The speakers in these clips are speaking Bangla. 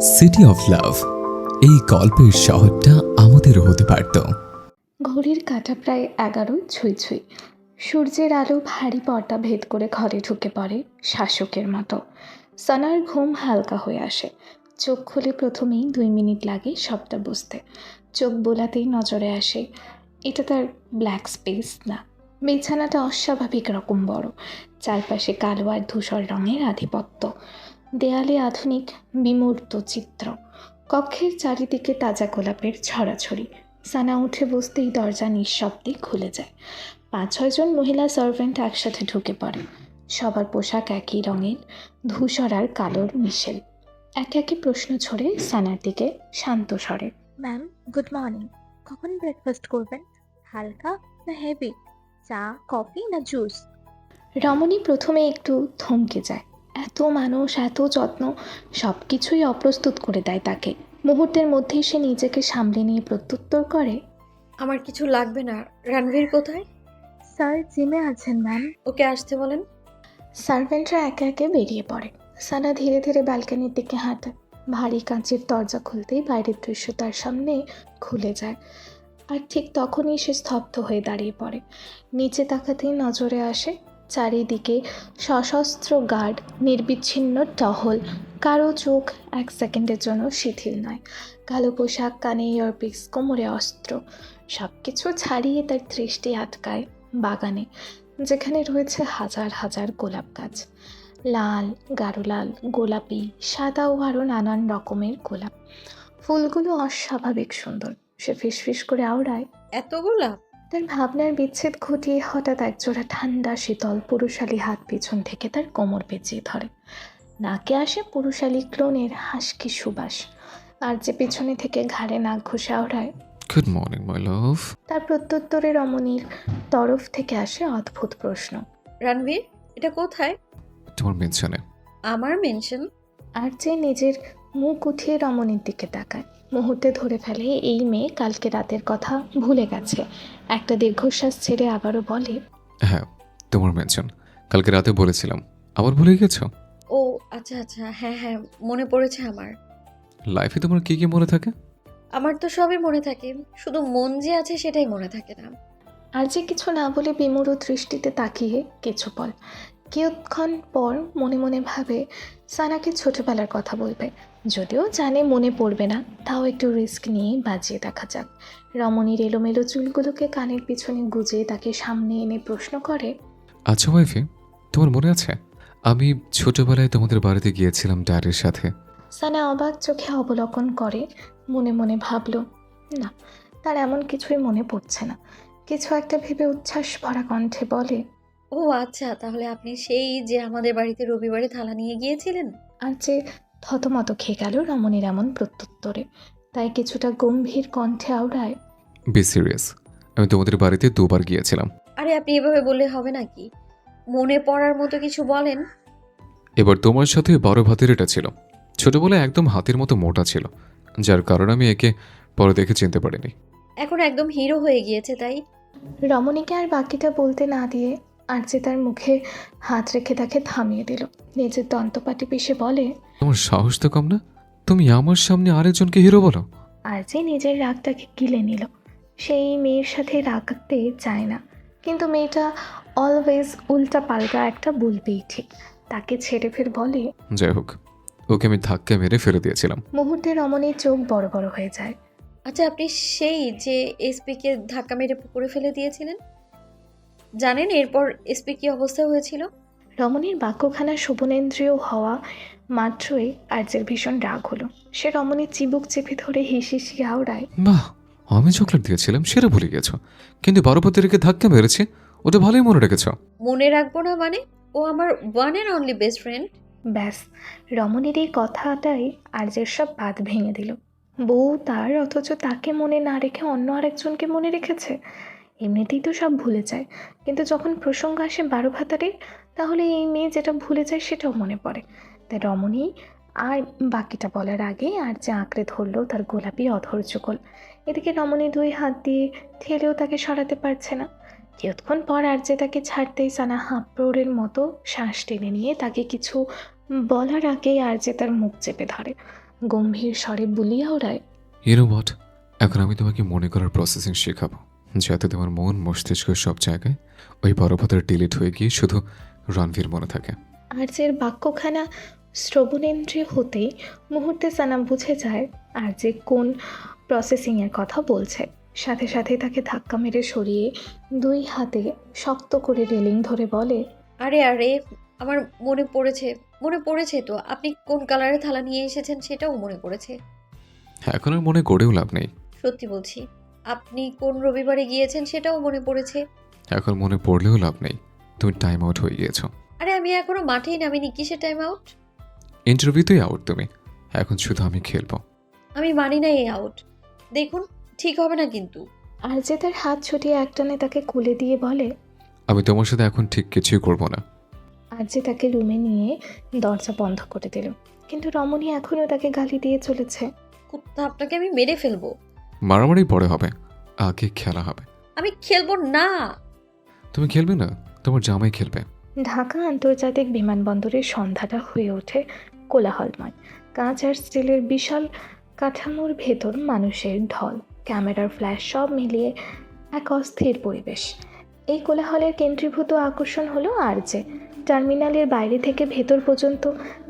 সিটি অফ লাভ, এই গল্পের শহরটা আমাদেরও হতে পারত। ঘড়ির কাঁটা প্রায় 11 ছুঁই ছুঁই। সূর্যের আলো ভারী পর্দা ভেদ করে ঘরে ঢুকে পড়ে শাসকের মতো। সানার ঘুম হালকা হয়ে আসে। চোখ খুলে প্রথমেই 2 মিনিট লাগে সবটা বুঝতে। চোখ বোলাতেই নজরে আসে এটা তার ব্ল্যাক স্পেস না, বিছানাটা অস্বাভাবিক রকম বড়। চারপাশে কালো আর ধূসর রঙের আধিপত্য। দেয়ালে আধুনিক বিমূর্ত চিত্র। কক্ষের চারিদিকে তাজা গোলাপের ছড়াছড়ি। সানা উঠে বসতেই দরজা নিঃশব্দে খুলে যায়। 5-6 জন মহিলা সার্ভেন্ট একসাথে ঢুকে পড়ে। সবার পোশাক একই রঙের, ধূসর আর কালোর মিশেল। একে একে প্রশ্ন ছড়ে সানার দিকে শান্ত স্বরে। Ma'am, good morning. কখন ব্রেকফাস্ট করবেন? হালকা না হেভি? চা, কফি না জুস? রমণী প্রথমে একটু থমকে যায়। এত মানুষ, এত যত্ন, সব কিছুই অপ্রস্তুত করে দেয় তাকে। মুহূর্তের মধ্যেই সে নিজেকে সামলে নিয়ে প্রত্যুত্তর করে, আমার কিছু লাগবে না। রণবীর কোথায়? স্যার জিমে আছেন ম্যাম। ওকে আসতে বলেন। সার্ভেন্টরা একে একে বেরিয়ে পড়ে। সানা ধীরে ধীরে ব্যালকনির দিকে হাঁটে। ভারী কাঁচের দরজা খুলতেই বাইরের দৃশ্য তার সামনে খুলে যায়। আর ঠিক তখনই সে স্তব্ধ হয়ে দাঁড়িয়ে পড়ে। নিচে তাকাতেই নজরে আসে চারিদিকে সশস্ত্র গার্ড, নির্বিচ্ছিন্ন টহল। কারো চোখ 1 সেকেন্ডের জন্য শিথিল নয়। কালো পোশাক, কানে ইয়ারপিস, কোমরে অস্ত্র। সব কিছু ছাড়িয়ে তার দৃষ্টি আটকায় বাগানে, যেখানে রয়েছে হাজার হাজার গোলাপ গাছ। লাল, গাঢ় লাল, গোলাপি, সাদা ও আরও নানান রকমের গোলাপ। ফুলগুলো অস্বাভাবিক সুন্দর। সে ফিসফিস করে আওড়ায়, এতগুলা? তার ভাবনার বিচ্ছেদ ঘটিয়ে হঠাৎ একজোড়া ঠান্ডা শীতল পুরুষালী হাত পিছন থেকে তার কোমর পেঁচিয়ে ধরে। নাকে আসে পুরুষালী ক্লোনের হাসকি সুবাস। আর যে পেছনে থেকে ঘাড়ে নাক ঘষে আওড়ায়, গুড মর্নিং মাই লাভ। তার প্রত্যুত্তরে রমণীর তরফ থেকে আসে অদ্ভুত প্রশ্ন। রণবীর, এটা কোথায়? তোমার মেনশনে। আমার মেনশন? আর যে নিজের মুখ উঠিয়ে রমণীর দিকে তাকায়। মুহূর্তে ধরে ফেলে এই মেয়ে কালকে রাতের কথা ভুলে গেছে। একটা দীর্ঘশ্বাস ছেড়ে আবারও বলে, হ্যাঁ, তোমার মেনশন। কালকে রাতে বলেছিলাম, আবার ভুলে গেছো? ও আচ্ছা আচ্ছা, হ্যাঁ হ্যাঁ, মনে পড়েছে আমার। লাইফে তোমার কি কি মনে থাকে? আমার তো সবই মনে থাকে, শুধু মন যে আছে সেটাই মনে থাকে না। আর যে কিছু না বলে বিমূঢ় দৃষ্টিতে তাকিয়ে কিছু পল। কিছুক্ষণ পর মনে মনে ভাবে সানাকে ছোটবেলার কথা বলবে। যদিও জানে মনে পড়বে না, তাও একটু রিস্ক নিয়ে বাজিয়ে দেখা যাক। রমণীর এলোমেলো চুলগুলোকে কানের পিছনে গুজে তাকে সামনে এনে প্রশ্ন করে, আচ্ছা ওয়াইফি, তোমার মনে আছে আমি ছোটবেলায় তোমাদের বাড়িতে গিয়েছিলাম ড্যাডের সাথে? সানা অবাক চোখে অবলোকন করে। মনে মনে ভাবল, না, তার এমন কিছুই মনে পড়ছে না। কিছু একটা ভেবে উচ্ছ্বাস ভরা কণ্ঠে বলে, ও আচ্ছা, তাহলে আপনি সেই যে আমাদের বাড়িতে রবিবারে থালা নিয়ে গিয়েছিলেন। আর যে থতমত খেয়ে গেল রমণীর এমন প্রত্যুত্তরে। তাই কিছুটা গম্ভীর কণ্ঠে আওড়ায়, বি সিরিয়াস, আমি তোমাদের বাড়িতে 2বার গিয়েছিলাম। আরে আপনি এভাবে বললে হবে নাকি? মনে পড়ার মতো কিছু বলেন। এবার তোমার সাথে 12 ভাতের এটা ছিল। ছোটবেলায় একদম হাতের মতো মোটা ছিল, যার কারণে আমি একে পরে দেখে চিনতে পারিনি। এখন একদম হিরো হয়ে গিয়েছে তাই? রমণীকে আর বাকিটা বলতে না দিয়ে আর যে তার মুখে হাত রেখে তাকে থামিয়ে দিল। নিজের দন্তপাটি পিষে বলে, তোমার সাহস তো কম না, তুমি আমার সামনে আরেকজনকে হিরো বলো? আর যে নিজের রাগটাকে গিলে নিল। সেই মেয়ের সাথে রাগতে চায় না, কিন্তু মেয়েটা অলওয়েজ উল্টা পাল্টা একটা বলবেই ঠিক। তাকে ছেড়ে ফের বলে, যাই হোক, ওকে আমি ধাক্কা মেরে ফেলে দিয়েছিলাম। মুহূর্তে রমণীর চোখ বড় বড় হয়ে যায়। আচ্ছা, আপনি সেই যে এসপিকে ধাক্কা মেরে পুকুরে ফেলে দিয়েছিলেন, জানেন এরপর এসপি কি অবস্থা হয়েছিল? রমণীর বাক্যখানা শোভনেন্দ্রিয় হওয়া মাত্রই আর্যের ভীষণ রাগ হলো। সে রমণীর চিবুক চেপে ধরে হিসিয়ে আওড়ায়, বাহ, আমি চকলেট দিয়েছিলাম সেটা ভুলে গেছো, কিন্তু 12 ভাতেরকে ধাক্কা মেরেছে, ওটা ভালোই মনে রেখেছো। মনে রাখবো না মানে? ও আমার one and only best friend. ব্যাস, রমণীর এই কথাটাই আর্যের সব বাঁধ ভেঙে দিল। বউ তার, অথচ তাকে মনে না রেখে অন্য আরেকজনকে মনে রেখেছে। এমনিতেই তো সব ভুলে যায়, কিন্তু যখন প্রসঙ্গ আসে 12 ভাতারে, তাহলে এই মেয়ে যেটা ভুলে যায় সেটাও মনে পড়ে। তাই রমণী আর বাকিটা বলার আগে আর যে আঁকড়ে ধরলো তার গোলাপি অধর যুগল। এদিকে রমণী 2 হাত দিয়ে ঠেলেও তাকে সরাতে পারছে না। কিছুক্ষণ পর আর যে তাকে ছাড়তেই সানা হাঁপ্রোড়ের মতো শ্বাস টেনে নিয়ে তাকে কিছু বলার আগেই আর যে তার মুখ চেপে ধরে। গম্ভীর স্বরে বুলিয়ে ওড়ায়। ইউনো হোয়াট, এখন আমি তোমাকে মনে করার প্রসেসিং শেখাবো, যাতে তোমার মন মস্তিষ্ক সব জায়গায় ওই বড় ভাতের ডিলিট হয়ে গিয়ে শুধু রণবীর মনে থাকে। আর্যের বাক্যখানা শ্রবণেন্দ্রিয় হতেই মুহূর্তে সানা বুঝে যায় আর্যে কোন প্রসেসিংয়ের কথা বলছে। সাথে সাথে তাকে ধাক্কা মেরে সরিয়ে 2 হাতে শক্ত করে রেলিং ধরে বলে, আরে আরে, আমার মনে পড়েছে তো, আপনি কোন কালারের থালা নিয়ে এসেছেন সেটাও মনে পড়েছে। এখন আর মনে করেও লাভ নেই। সত্যি বলছি, আপনি কোন রবিবারে গিয়েছেন সেটাও মনে পড়েছে। এখন মনে পড়লেও লাভ নেই, তুমি টাইম আউট হয়ে গিয়েছো। আরে আমি এখনো মাঠেই নামিনি, কিসের টাইম আউট? ইন্টারভিউতেই আউট তুমি, এখন শুধু আমি খেলবো। আমি মানি না এই আউট। দেখুন, ঠিক হবে না কিন্তু। আর্যে তার হাত ছুটিয়ে একটানে তাকে কোলে দিয়ে বলে। আমি তোমার সাথে এখন ঠিক কিছুই করবো না। আর্যে তাকে রুমে নিয়ে দরজা বন্ধ করে দিল, কিন্তু রমণী এখনও তাকে গালি দিয়ে চলেছে। কুত্তা, আপনাকে আমি মেরে ফেলবো। মারামারি পরে হবে, আগে খেলা হবে। আমি খেলবো না। তুমি খেলবে না, তোমার জামাই খেলবে। ঢাকা আন্তর্জাতিক বিমানবন্দরের সন্ধ্যাটা হয়ে ওঠে কোলাহলময়। কাঁচ আর স্টিলের বিশাল কাঠামোর ভেতর মানুষের ঢল, ক্যামেরার ফ্ল্যাশ সব মিলিয়ে এক অস্থির পরিবেশ। এই কোলাহলের কেন্দ্রীভূত আকর্ষণ হলো আরজে। টার্মিনালের বাইরে থেকে ভেতর পর্যন্ত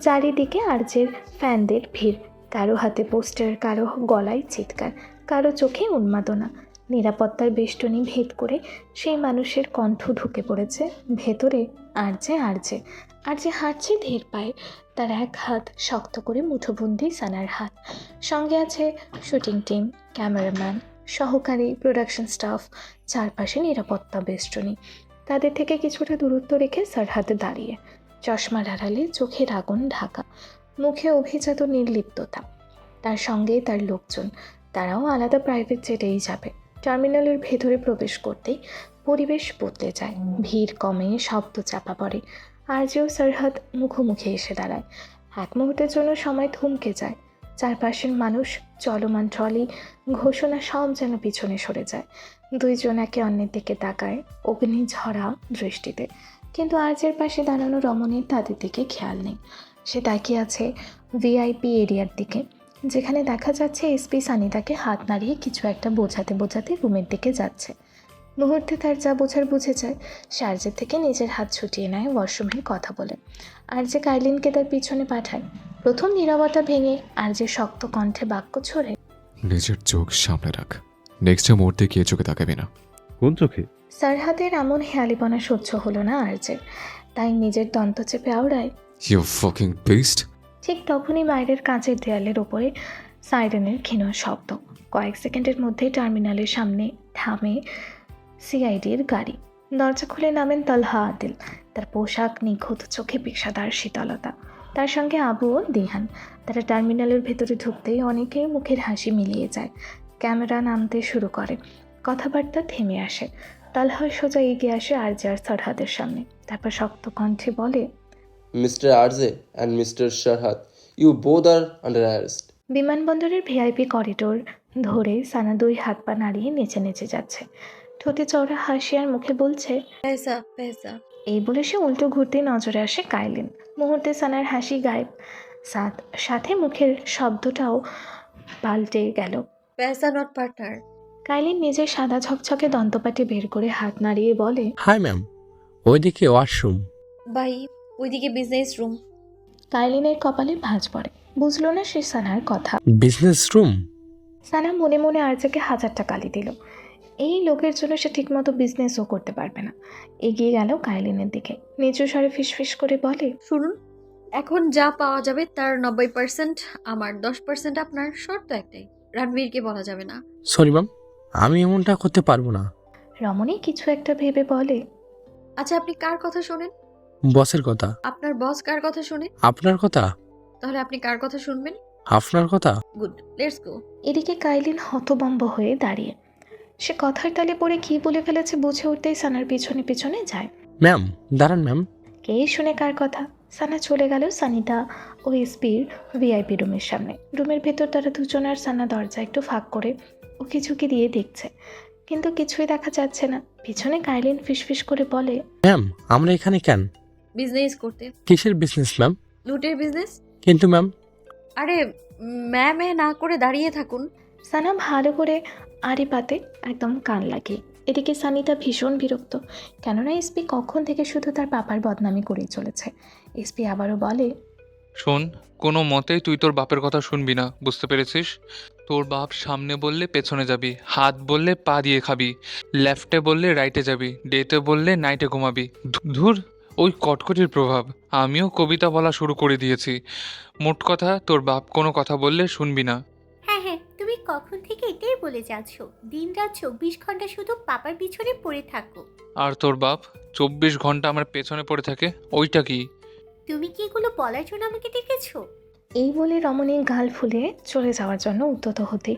চারিদিকে আরজের ফ্যানদের ভিড়। কারো হাতে পোস্টার, কারো গলায় চিৎকার, কারো চোখে উন্মাদনা। নিরাপত্তার বেষ্টনী ভেদ করে সেই মানুষের কণ্ঠ ঢুকে পড়েছে ভেতরে। আরজে হাঁটছে ধীর পায়ে, তার এক হাত শক্ত করে মুঠোবন্দি সানার হাত। সঙ্গে আছে শুটিং টিম, ক্যামেরাম্যান, সহকারী, প্রোডাকশন স্টাফ। চারপাশে নিরাপত্তা বেষ্টনী। তাদের থেকে কিছুটা দূরত্ব রেখে সারহাতে দাঁড়িয়ে, চশমার আড়ালে চোখের আগুন ঢাকা, মুখে অভিজাত নির্লিপ্ততা। তার সঙ্গে তার লোকজন, তারাও আলাদা প্রাইভেট জেটেই যাবে। টার্মিনালের ভেতরে প্রবেশ করতেই পরিবেশ বদলে যায়, ভিড় কমে, শব্দ চাপা পড়ে। আরজেও সারহাদ মুখোমুখি এসে দাঁড়ায়। এক মুহূর্তের জন্য সময় থমকে যায়। চারপাশের মানুষ, চলমান ট্রলি, ঘোষণা সব যেন পিছনে সরে যায়। দুইজন একে অন্যের দিকে তাকায় অগ্নিঝরা দৃষ্টিতে, কিন্তু আরজের পাশে দাঁড়ানো রমণীর তাদের দিকে খেয়াল নেই। সে তাকিয়ে আছে ভিআইপি এরিয়ার দিকে, যেখানে দেখা যাচ্ছে এসপি সানিতাকে হাত নাড়িয়ে কিছু একটা বোঝাতে রুমের দিকে যাচ্ছে। মুহূর্তে তার যা বোঝার বুঝে যায়। সে আরজের থেকে নিজের হাত ছুটিয়ে নেয় ওয়াশরুমের কথা বলে। আরজে কাইলিনকে তার পিছনে পাঠায়। প্রথম নীরবতা ভেঙে আরজে শক্ত কণ্ঠে বাক্য ছড়ে, নিজের চোখ সামনে রাখ, নেক্সট মুহূর্তে কে চোখে তাকাবি না। কোন চোখে? সারহাদের এমন হেয়ালিপনা সহ্য হলো না আরজের, তাই নিজের দন্ত চেপে আওড়ায়, ইউ ফাকিং বেস্ট। ঠিক তখনই বাইরের কাঁচের দেয়ালের ওপরে সাইরেনের ক্ষীণ শব্দ। কয়েক সেকেন্ডের মধ্যেই টার্মিনালের সামনে থামে সিআইডির গাড়ি। দরজা খুলে নামেন তালহা আদিল। তার পোশাক নিখুঁত, চোখে পেশাদার শীতলতা। তার সঙ্গে আবু ও দিহান। তারা টার্মিনালের ভেতরে ঢুকতেই অনেকেই মুখের হাসি মিলিয়ে যায়। ক্যামেরা নামতে শুরু করে, কথাবার্তা থেমে আসে। তালহা সোজা এগিয়ে আসে আরজে আর সারহাদের সামনে, তারপর শক্ত কণ্ঠে বলে, Mr. Arze and Mr. Sharhat, you both are under arrest. বিমানবন্দরের ভিআইপি করিডোর ধরে সানা 2 হাত পা নাড়িয়ে নেচে নেচে যাচ্ছে। ঠোঁটে চওড়া হাসি আর মুখে বলছে, পেসা। এই বলে সে উল্টো ঘুরতে নজরে আসে কাইলিন। মুহূর্তে সানার হাসি গায়েব, সাথে মুখের শব্দটাও পাল্টে গেল। পেসা নট পার্টনার। কাইলিন নিজের সাদা ঝকঝকে দন্তপাটি বের করে হাত নাড়িয়ে বলে, হাই ম্যাম, ওইদিকে ওয়াশরুম। ভাই, ওইদিকে বিজনেস রুম। কাইলিনের কপালে ভাঁজ পড়ে, বুঝলো না সে সানার কথা। Business room? সানা মনে মনে আরজেকে 1000 টাকা গালি দিল। এই লোকের জন্য সে ঠিকমতো বিজনেসও করতে পারবে না। এগিয়ে গেল কাইলিনের দিকে, নিচু স্বরে ফিসফিস করে বলে, শুনুন, এখন যা পাওয়া যাবে তার 90% আমার, 10% আপনার। শর্ত একটাই, রণবীরকে বলা যাবে না। সরি ম্যাম, আমি এমনটা করতে পারবো না। রমণী কিছু একটা ভেবে বলে, আচ্ছা, আপনি কার কথা শোনেন? বসের কথা। আপনার বস কার কথা শোনে? আপনার কথা। তাহলে আপনি কার কথা শুনবেন? আপনার কথা। Good, let's go. এদিকে কাইলিন হতবম্ব হয়ে দাঁড়িয়ে। সে কথার তালে পড়ে কী বলে ফেলেছে বুঝে উঠতেই সানার পিছনে পিছনে যায়। ম্যাম দাঁড়ান ম্যাম। কে শুনে কার কথা? সানা চলে গেল সানিতা ও এসপির ভিআইপি রুমের সামনে। রুমের ভেতর তারা দুজন আর সানা দরজা একটু ফাঁক করে উকি ঝুঁকি দিয়ে দেখছে, কিন্তু কিছুই দেখা যাচ্ছে না। পিছনে কাইলিন ফিসফিস করে বলে, ম্যাম আমরা এখানে কেন? বিজনেস করতে। কিসের বিজনেস ম্যাম? লুটের বিজনেস। কিন্তু ম্যাম। আরে ম্যা ম্যা না করে দাঁড়িয়ে থাকুন। সানা ভালো করে আড়ি পাতে একদম কান লাগে। এদিকে সানিতা ভীষণ বিরক্ত, কেননা এসপি কখন থেকে শুধু তার পাপার বদনামি করেই চলেছে। এসপি আবারও বলে, শোন, কোনো মতেই তুই তোর বাপের কথা শুনবি না, বুঝতে পেরেছিস? তোর বাপ সামনে বললে পেছনে যাবি, হাত বললে পা দিয়ে খাবি, লেফটে বললে রাইটে যাবি, ডেতে বললে নাইটে ঘুমাবি। ধুর, ওই কটকটির প্রভাব। আমিও কবিতা বলা শুরু করে দিয়েছি। মোট কথা, তোর বাপ কোনো কথা বললে শুনবি না। হ্যাঁ হ্যাঁ, তুমি কখন থেকে এটাই বলে যাচ্ছ, দিনরাত 24 ঘন্টা শুধু পাপার পিছনে পড়ে থাকো। আর তোর বাপ 24 ঘন্টা আমার পেছনে পড়ে থাকে, ওইটা কি? তুমি কি এগুলো বলার জন্য আমাকে ডেকেছো? এই বলে রমণী গাল ফুলে চলে যাওয়ার জন্য উদ্যত হতে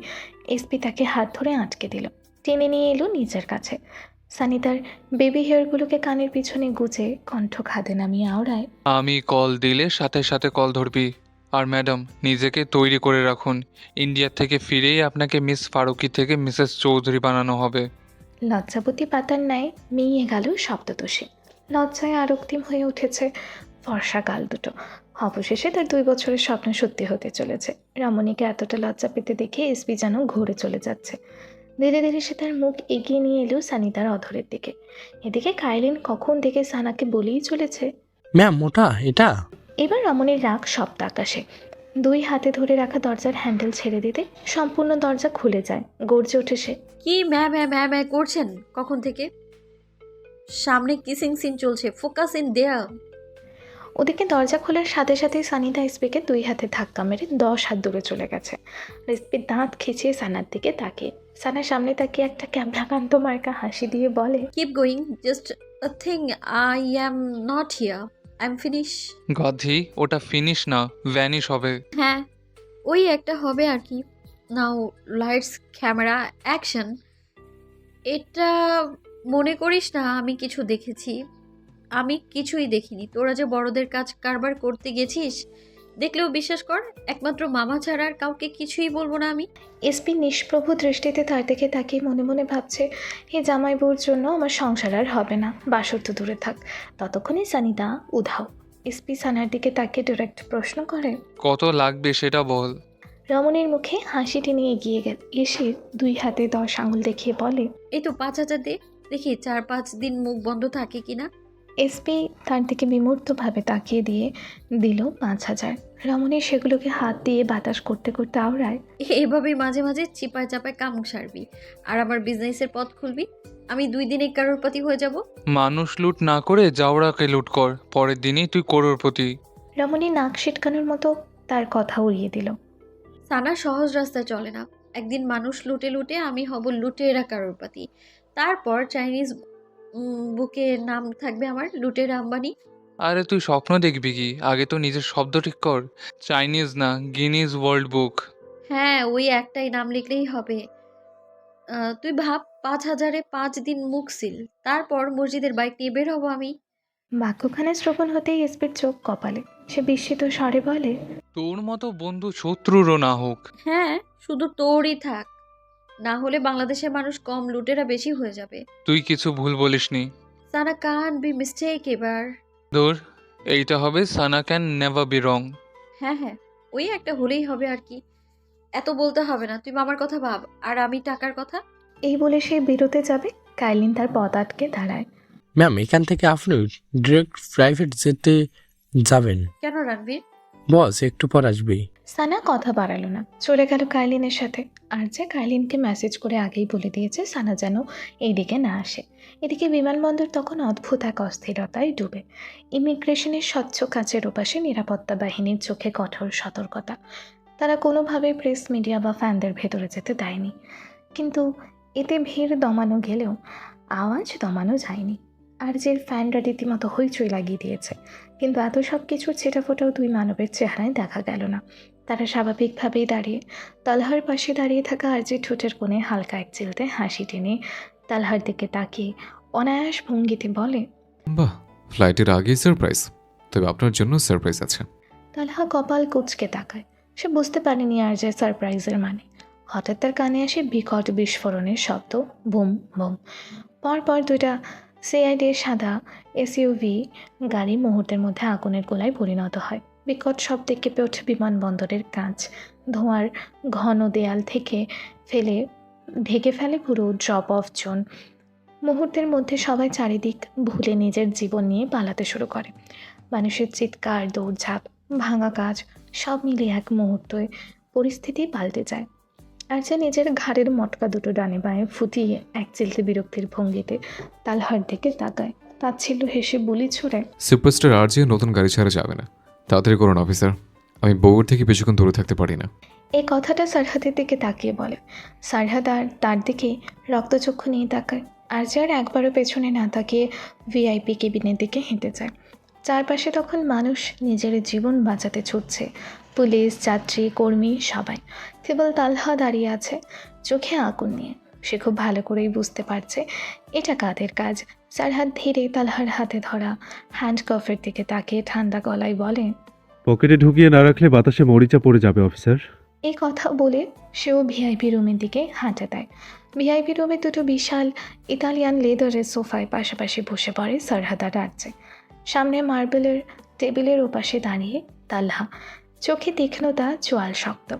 এসপি তাকে হাত ধরে আটকে দিল, টেনে নিয়ে এলো নিজের কাছে। সানি তার বেবি হেয়ারগুলোকে কানের পিছনে গুজে কণ্ঠ খাদে নামিয়ে আওড়ায়, আমি কল দিলে সাথে সাথে কল ধরবি। আর ম্যাডাম, নিজেকে তৈরি করে রাখুন, ইন্ডিয়া থেকে ফিরেই আপনাকে মিস ফারুকি থেকে মিসেস চৌধুরী বানানো হবে। লজ্জাবতী পাতার ন্যায় মিইয়ে গেল শব্দদোষে। লজ্জায় আরক্তিম হয়ে উঠেছে ফর্সা গাল দুটো। অবশেষে তার 2 বছরের স্বপ্ন সত্যি হতে চলেছে। রমণীকে এতটা লজ্জা পেতে দেখে এসপি যেন ঘুরে চলে যাচ্ছে। ধীরে ধীরে সে তার মুখ এগিয়ে নিয়ে এলো সানিতার অধরের দিকে। এদিকে কাইলিন কখন থেকে সানাকে বলেই চলেছে, ম্যাম ওটা এটা। এবার রমণীর রাগ সপ্ত আকাশে। 2 হাতে ধরে রাখা দরজার হ্যান্ডেল ছেড়ে দিতে সম্পূর্ণ দরজা খুলে যায়। গর্জে ওঠে সে, কি ম্যা ম্যা ম্যা ম্যা করছেন কখন থেকে? সামনে কিসিং সিন চলছে, ফোকাস ইন দেয়ার। ওদিকে দরজা খোলার সাথে সাথেই সানিতা এসপিকে 2 হাতে ধাক্কা মেরে 10 হাত দূরে চলে গেছে। এসপি দাঁত খিচিয়ে সানার দিকে তাকিয়ে, সানার সামনে তাকিয়ে একটা ক্যাবলাকান্ত মার্কা হাসি দিয়ে বলে, keep going, just a thing, I am not here, I am finish. গাধি, ওটা ফিনিশ না, ভ্যানিশ হবে। হ্যাঁ, ওই একটা হবে আর কি। নাও লাইটস, ক্যামেরা, অ্যাকশন। এটা মনে করিস না আমি কিছু দেখেছি। আমি কিছুই দেখিনি। তোরা যে বড়দের কাজ কারবার করতে গেছিস, দেখলেও বিশ্বাস কর, একমাত্র মামা ছাড়া আর কাউকে কিছুই বলবো না আমি। এসপি নিষ্প্রভু দৃষ্টিতে তার দিকে তাকিয়ে মনে মনে ভাবছে, এই জামাই বউর জন্য আমার সংসার আর হবে না, বাসর তো দূরে থাক। ততক্ষণে সানিতা উধাও। এসপি সানার দিকে তাকিয়ে ডিরেক্ট প্রশ্ন করে, কত লাগবে সেটা বল। রমণীর মুখে হাসি টেনে এগিয়ে এসে 2 হাতে 10 আঙুল দেখিয়ে বলে, এই তো 5,000 দে, দেখি 4-5 দিন মুখ বন্ধ থাকে কিনা। এসপি তার দিকে বিমূর্তভাবে তাকিয়ে দিয়ে দিল 5,000। রমণী সেগুলোকে হাত দিয়ে বাতাস করতে করতে আওড়ায়, এভাবেই মাঝে মাঝে চিপায় চাপায় কামড় সারবি, আর আমার বিজনেসের পথ খুলবি। আমি 2 দিনে কারোরপতি হয়ে যাব। মানুষ লুট না করে জাউরাকে লুট কর, পরের দিনই তুই করোড়পতি। রমণী নাক সিটকানোর মতো তার কথা উড়িয়ে দিল। সানা সহজ রাস্তায় চলে না। একদিন মানুষ লুটে লুটে আমি হব লুটেরা কারোরপতি। তারপর চাইনিজ বুকে নাম থাকবে আমার, লুটেরা আম্বানি। আরে তুই স্বপ্ন দেখবি কি? আগে তো নিজের শব্দ ঠিক কর। চাইনিজ না, গিনিজ ওয়ার্ল্ড বুক। হ্যাঁ, ওই একটাই নাম লিখলেই হবে। তুই ভাব, 5,000-এ 5 দিন মুখ সিল, তারপর মসজিদের বাইক নিয়ে বের হব আমি। বাক্যখানে শ্রবণ হতেই এসপির চোখ কপালে। সে বিস্মিত স্বরে বলে, তোর মতো বন্ধু শত্রুরও না হোক। হ্যাঁ, শুধু তোরই থাক, না হলে বাংলাদেশের মানুষ কম, লুটেরা বেশি হয়ে যাবে। তুই কিছু ভুল বলিসনি। সানা কান বি মিস্টেক এবার। ধুর, এইটা হবে সানা ক্যান নেভার বি রং। হ্যাঁ হ্যাঁ, ওই একটা হলেই হবে আর কি। এত বলতে হবে না, তুই মামার কথা ভাব, আর আমি টাকার কথা। এই বলে সে বেরোতে যাবে, কাইলিন তার পথ আটকে দাঁড়ায়। ম্যাম এখান থেকে আপনি ডিরেক্ট প্রাইভেট যেতে যাবেন। কেন রণবীর? বস একটু পর আসবেই। সানা কথা বাড়ালো না, চলে গেল কাইলিনের সাথে। আর যে কাইলিনকে মেসেজ করে আগেই বলে দিয়েছে সানা যেন এইদিকে না আসে। এদিকে বিমানবন্দর তখন অদ্ভুত এক অস্থিরতায় ডুবে। ইমিগ্রেশনের স্বচ্ছ কাচের ওপাশে নিরাপত্তা বাহিনীর চোখে কঠোর সতর্কতা। তারা কোনোভাবেই প্রেস, মিডিয়া বা ফ্যানদের ভেতরে যেতে দেয়নি। কিন্তু এতে ভিড় দমানো গেলেও আওয়াজ দমানো যায়নি। আর যে ফ্যানরা রীতিমতো হইচই লাগিয়ে দিয়েছে। কিন্তু এত সব কিছুর ছেটাফোটাও 2 মানবের চেহারায় দেখা গেল না। তারা স্বাভাবিকভাবেই দাঁড়িয়ে, তালহার পাশে দাঁড়িয়ে থাকা আর যে ঠোঁটের কোণে হালকা এক চিলতে হাসি টেনে তালহার দিকে তাকিয়ে অনায়াস ভঙ্গিতে বলে, বাহ, ফ্লাইটের আগেই সারপ্রাইজ। তবে আপনার জন্য সারপ্রাইজ আছে। তালহা কপাল কুঁচকে তাকায়। সে বুঝতে পারেনি আর যে সারপ্রাইজের মানে। হঠাৎ তার কানে আসে বিকট বিস্ফোরণের শব্দ, বুম বুম। পরপর 2টা সিআইডির সাদা এসইউভি গাড়ি মুহূর্তের মধ্যে আগুনের গোলায় পরিণত হয়। বিকট শব্দে কেঁপে ওঠে বিমানবন্দরের কাঁচ। ধোঁয়ার ঘন দেয়াল থেকে ঢেকে ফেলে পুরো ড্রপ অফ জোন। মুহূর্তের মধ্যে সবাই চারিদিক ভুলে নিজের জীবন নিয়ে পালাতে শুরু করে। মানুষের চিৎকার, দৌড়ঝাঁপ, ভাঙা কাজ সব মিলিয়ে এক মুহূর্তে পরিস্থিতি পাল্টে যায়। আর যে নিজের ঘাড়ের মটকা দুটো ডানে বাঁয়ে ফুটিয়ে এক চিলতে বিরক্তির ভঙ্গিতে তালহার দিকে তাকায়। তাচ্ছিল্য হেসে বুলি ছুড়ে, সুপারস্টার আরজে নতুন গাড়ি ছাড়া যাবে না। তাড়াতাড়ি করুন অফিসার, আমি বউর থেকে বেশিক্ষণ দূরে থাকতে পারি না। এই কথাটা সারহাদের দিকে তাকিয়ে বলে। সারহাদ আর তার দিকে রক্তচক্ষু নিয়ে তাকায়। আর যে আর একবারও পেছনে না তাকিয়ে ভিআইপি কেবিনের দিকে হেঁটে যায়। চারপাশে তখন মানুষ নিজের জীবন বাঁচাতে ছুটছে, পুলিশ, যাত্রী, কর্মী সবাই। কেবল তালহা দাঁড়িয়ে আছে চোখে আগুন নিয়ে। সে খুব ভালো করেই বুঝতে পারছে এটা কাদের কাজ। সারহাদ ধীরে তালহার হাতে ধরা হ্যান্ডকাফের দিকে তাকিয়ে ঠান্ডা গলায় বলে, পকেটে ঢুকিয়ে না রাখলে বাতাসে মরিচা পড়ে যাবে অফিসার। এই কথা বলে সেও ভিআইপি রুমের দিকে হাঁটা দেয়। ভিআইপি রুমে দুটো বিশাল ইতালিয়ান লেদারের সোফায় পাশাপাশি বসে পড়ে সারহাদ আর আরজে। সামনে মার্বেলের টেবিলের ওপাশে দাঁড়িয়ে তালহা, চোখে তীক্ষ্ণতা, চোয়াল শক্ত।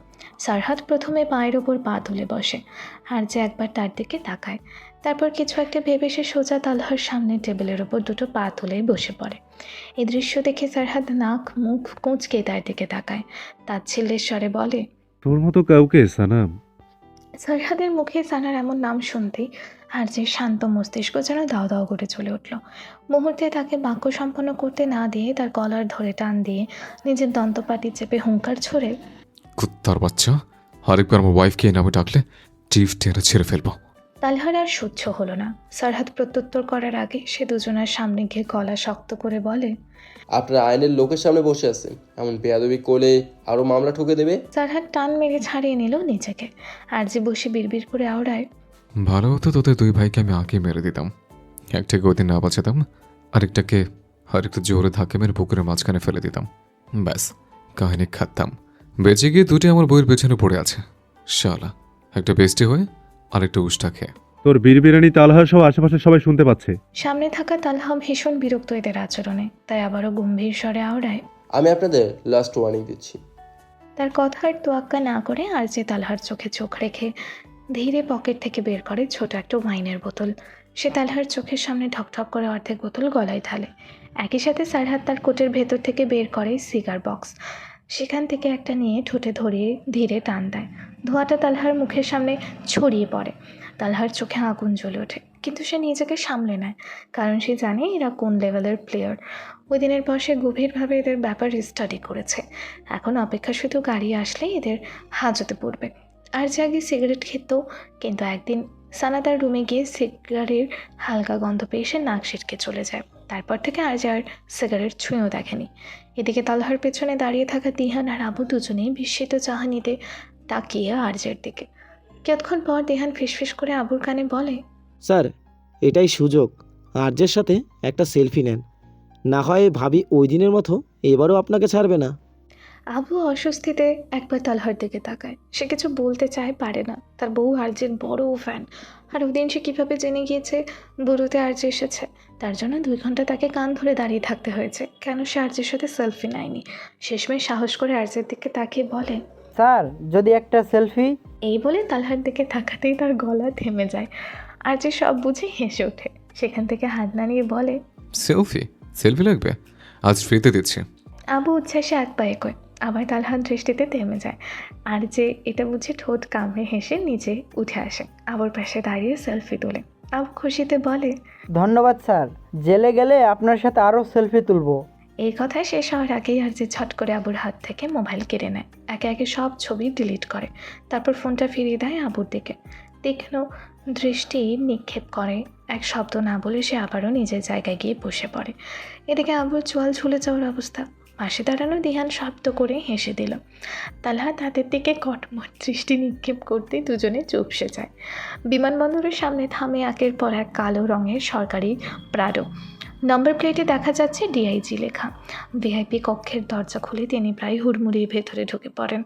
সারহাদ প্রথমে পায়ের ওপর পা তুলে বসে, আর যে একবার তার দিকে তাকায়। তারপর কিছু একটা ভেবে সে সোজা তালহার সামনে টেবিলের ওপর দুটো পা তুলে বসে পড়ে। এই দৃশ্য দেখে সারহাদ নাক মুখ কুঁচকে তার দিকে তাকায়। তাচ্ছিল্যের স্বরে বলে, তোর মতো কাউকে সানাম। সারহাদের মুখে সানার এমন নাম শুনতেই আর যে শান্ত মস্তিষ্ক যেন দাও দাও করে চলে উঠল। মুহূর্তে তাকে বাক্য সম্পন্ন করতে না দিয়ে তার কলার ধরে টান দিয়ে নিজের দন্তপাটি চেপে হুঙ্কার ছড়ে, কুত্তার বাচ্চা, আরেকবার আমার ওয়াইফকে এই নামে ডাকলে টিফ টেনে ছেড়ে ফেলবো। তালহার আর সহ্য হলো না। সারহাদ প্রত্যুত্তর করার আগে সে দুজনের সামনে গিয়ে গলা শক্ত করে বলে, আপনারা আইনের লোকের সামনে বসে আছেন, এমন বেয়াদবি করলে আরও মামলা ঠুকে দেবে। সারহাদ টান মেরে ছাড়িয়ে নিল নিজেকে। আর যে বসে বিড়বিড় করে আওড়ায়, ভালো হতো তোদের দুই ভাইকে আমি আঁকে মেরে দিতাম। একটাকে ওদিন না বাঁচাতাম, আরেকটাকে আরেকটু জোরে ধাক্কা মেরে পুকুরের মাঝখানে ফেলে দিতাম। ব্যাস, কাহিনী খাতাম। বেঁচে গিয়ে দুটি আমার বইয়ের পেছনে পড়ে আছে শালা, একটা বেস্টি হয়ে আরেকটা উষ্টা খেয়ে। তোর বিড়বিড়ানি তালহা সহ আশেপাশে সবাই শুনতে পাচ্ছে। সামনে থাকা তালহা ভীষণ বিরক্ত এদের আচরণে, তাই আবারও গম্ভীর স্বরে আওড়ায়, আমি আপনাদের লাস্ট ওয়ার্নিং দিচ্ছি। তার কথার তোয়াক্কা না করে আর যে তালহার চোখে চোখ রেখে ধীরে পকেট থেকে বের করে ছোট একটা ওয়াইনের বোতল। সে তালহার চোখের সামনে ঠকঠক করে অর্ধেক বোতল গলায় ঢালে। একই সাথে সারহাদ তার কোটের ভেতর থেকে বের করে সিগার বক্স। সেখান থেকে একটা নিয়ে ঠোঁটে ধরিয়ে ধীরে টান দেয়। ধোঁয়াটা তালহার মুখের সামনে ছড়িয়ে পড়ে। তালহার চোখে আগুন জ্বলে ওঠে, কিন্তু সে নিজেকে সামলে নেয়, কারণ সে জানে এরা কোন লেভেলের প্লেয়ার। ওই দিনের পর সে গভীরভাবে এদের ব্যাপার স্টাডি করেছে। এখন অপেক্ষা শুধু গাড়ি আসলে এদের হাজতে পড়বে। আর যে আগে সিগারেট খেত, কিন্তু একদিন সানা তার রুমে গিয়ে সিগারের হালকা গন্ধ পেয়ে সে নাক ছিটকে চলে যায়। তারপর থেকে আর যে আর সিগারেট ছুঁয়েও দেখেনি। এদিকে তালহার পেছনে দাঁড়িয়ে থাকা দিহান আর আবু দুজনেই বিস্মিত চাহনিতে তাকিয়ে আরজের দিকে। কতক্ষণ পর দিহান ফিসফিস করে আবুর কানে বলে, স্যার, এটাই সুযোগ, আর্যের সাথে একটা সেলফি নেন, না হয় ভাবি ওই দিনের মতো এবারও আপনাকে ছাড়বে না। আবু অস্বস্তিতে একবার তালহার দিকে তাকায়। সে কিছু বলতে চায়, পারে না। তার বউ আরজের বড় ফ্যান। আর ওদিন সে কীভাবে জেনে গিয়েছে বুড়োতে আরজে এসেছে, তার জন্য 2 ঘন্টা তাকে কান ধরে দাঁড়িয়ে থাকতে হয়েছে। কেন সে আরজের সাথে সেলফি নেয়নি? শেষমেশ সাহস করে আরজের দিকে তাকিয়ে বলে, স্যার, যদি একটা সেলফি। এই বলে তালহার দিকে তাকাতেই তার গলা থেমে যায়। আরজে সব বুঝে হেসে ওঠে। সেখান থেকে হাত নাড়িয়ে বলে, সেলফি সেলফি লাগবে, আজ ফ্রিতে দিচ্ছি। আবু উচ্ছ্বাসে এক পায়ে কয়। আবার তালহার দৃষ্টিতে থেমে যায়। আর যে এটা বুঝে ঠোঁট কামড়ে হেসে নিচে উঠে আসে। আবুর পাশে দাঁড়িয়ে সেলফি তোলে। আবু খুশিতে বলে, ধন্যবাদ স্যার, জেলে গেলে আপনার সাথে আরও সেলফি তুলবো। এই কথা শেষ হওয়ার আগেই আর যে ছট করে আবুর হাত থেকে মোবাইল কেড়ে নেয়। একে একে সব ছবি ডিলিট করে। তারপর ফোনটা ফিরিয়ে দেয় আবুর দিকে। তীক্ষ্ণ দৃষ্টি নিক্ষেপ করে। এক শব্দ না বলে সে আবারও নিজের জায়গায় গিয়ে বসে পড়ে। এদিকে আবুর চোয়াল ঝুলে যাওয়ার অবস্থা। পাশে দাঁড়ানো দিহান শব্দ করে হেসে দিল। তালহা তাদের দিকে কটমট দৃষ্টি নিক্ষেপ করতেই দুজনে চুপসে যায়। বিমানবন্দরের সামনে থামে একের পর এক কালো রঙের সরকারি প্রাডো। নম্বর প্লেটে দেখা যাচ্ছে ডিআইজি লেখা। ভিআইপি কক্ষের দরজা খুলে তিনি প্রায় হুড়মুড়িয়ে ভেতরে ঢুকে পড়েন।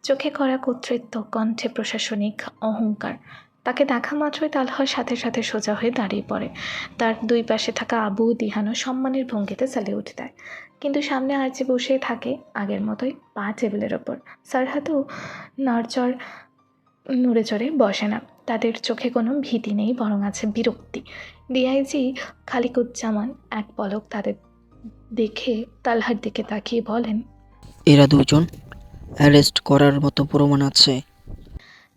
চোখে করা কর্তৃত্ব, কণ্ঠে প্রশাসনিক অহংকার। তাকে দেখা মাত্রই তালহার সাথে সাথে সোজা হয়ে দাঁড়িয়ে পড়ে। তার দুই পাশে থাকা আবু দিহানও সম্মানের ভঙ্গিতে স্যালিউট দেয়, কিন্তু সামনে আরজি বসে থাকে আগের মতোই, পা টেবিলের ওপর। সারহাতও নড়ে চড়ে বসে না। তাদের চোখে কোনো ভীতি নেই, বরং আছে বিরক্তি। ডিআইজি খালিকুজ্জামান এক পলক তাদের দেখে তালহার দিকে তাকিয়ে বলেন, এরা দুজন অ্যারেস্ট করার মতো প্রমাণ আছে?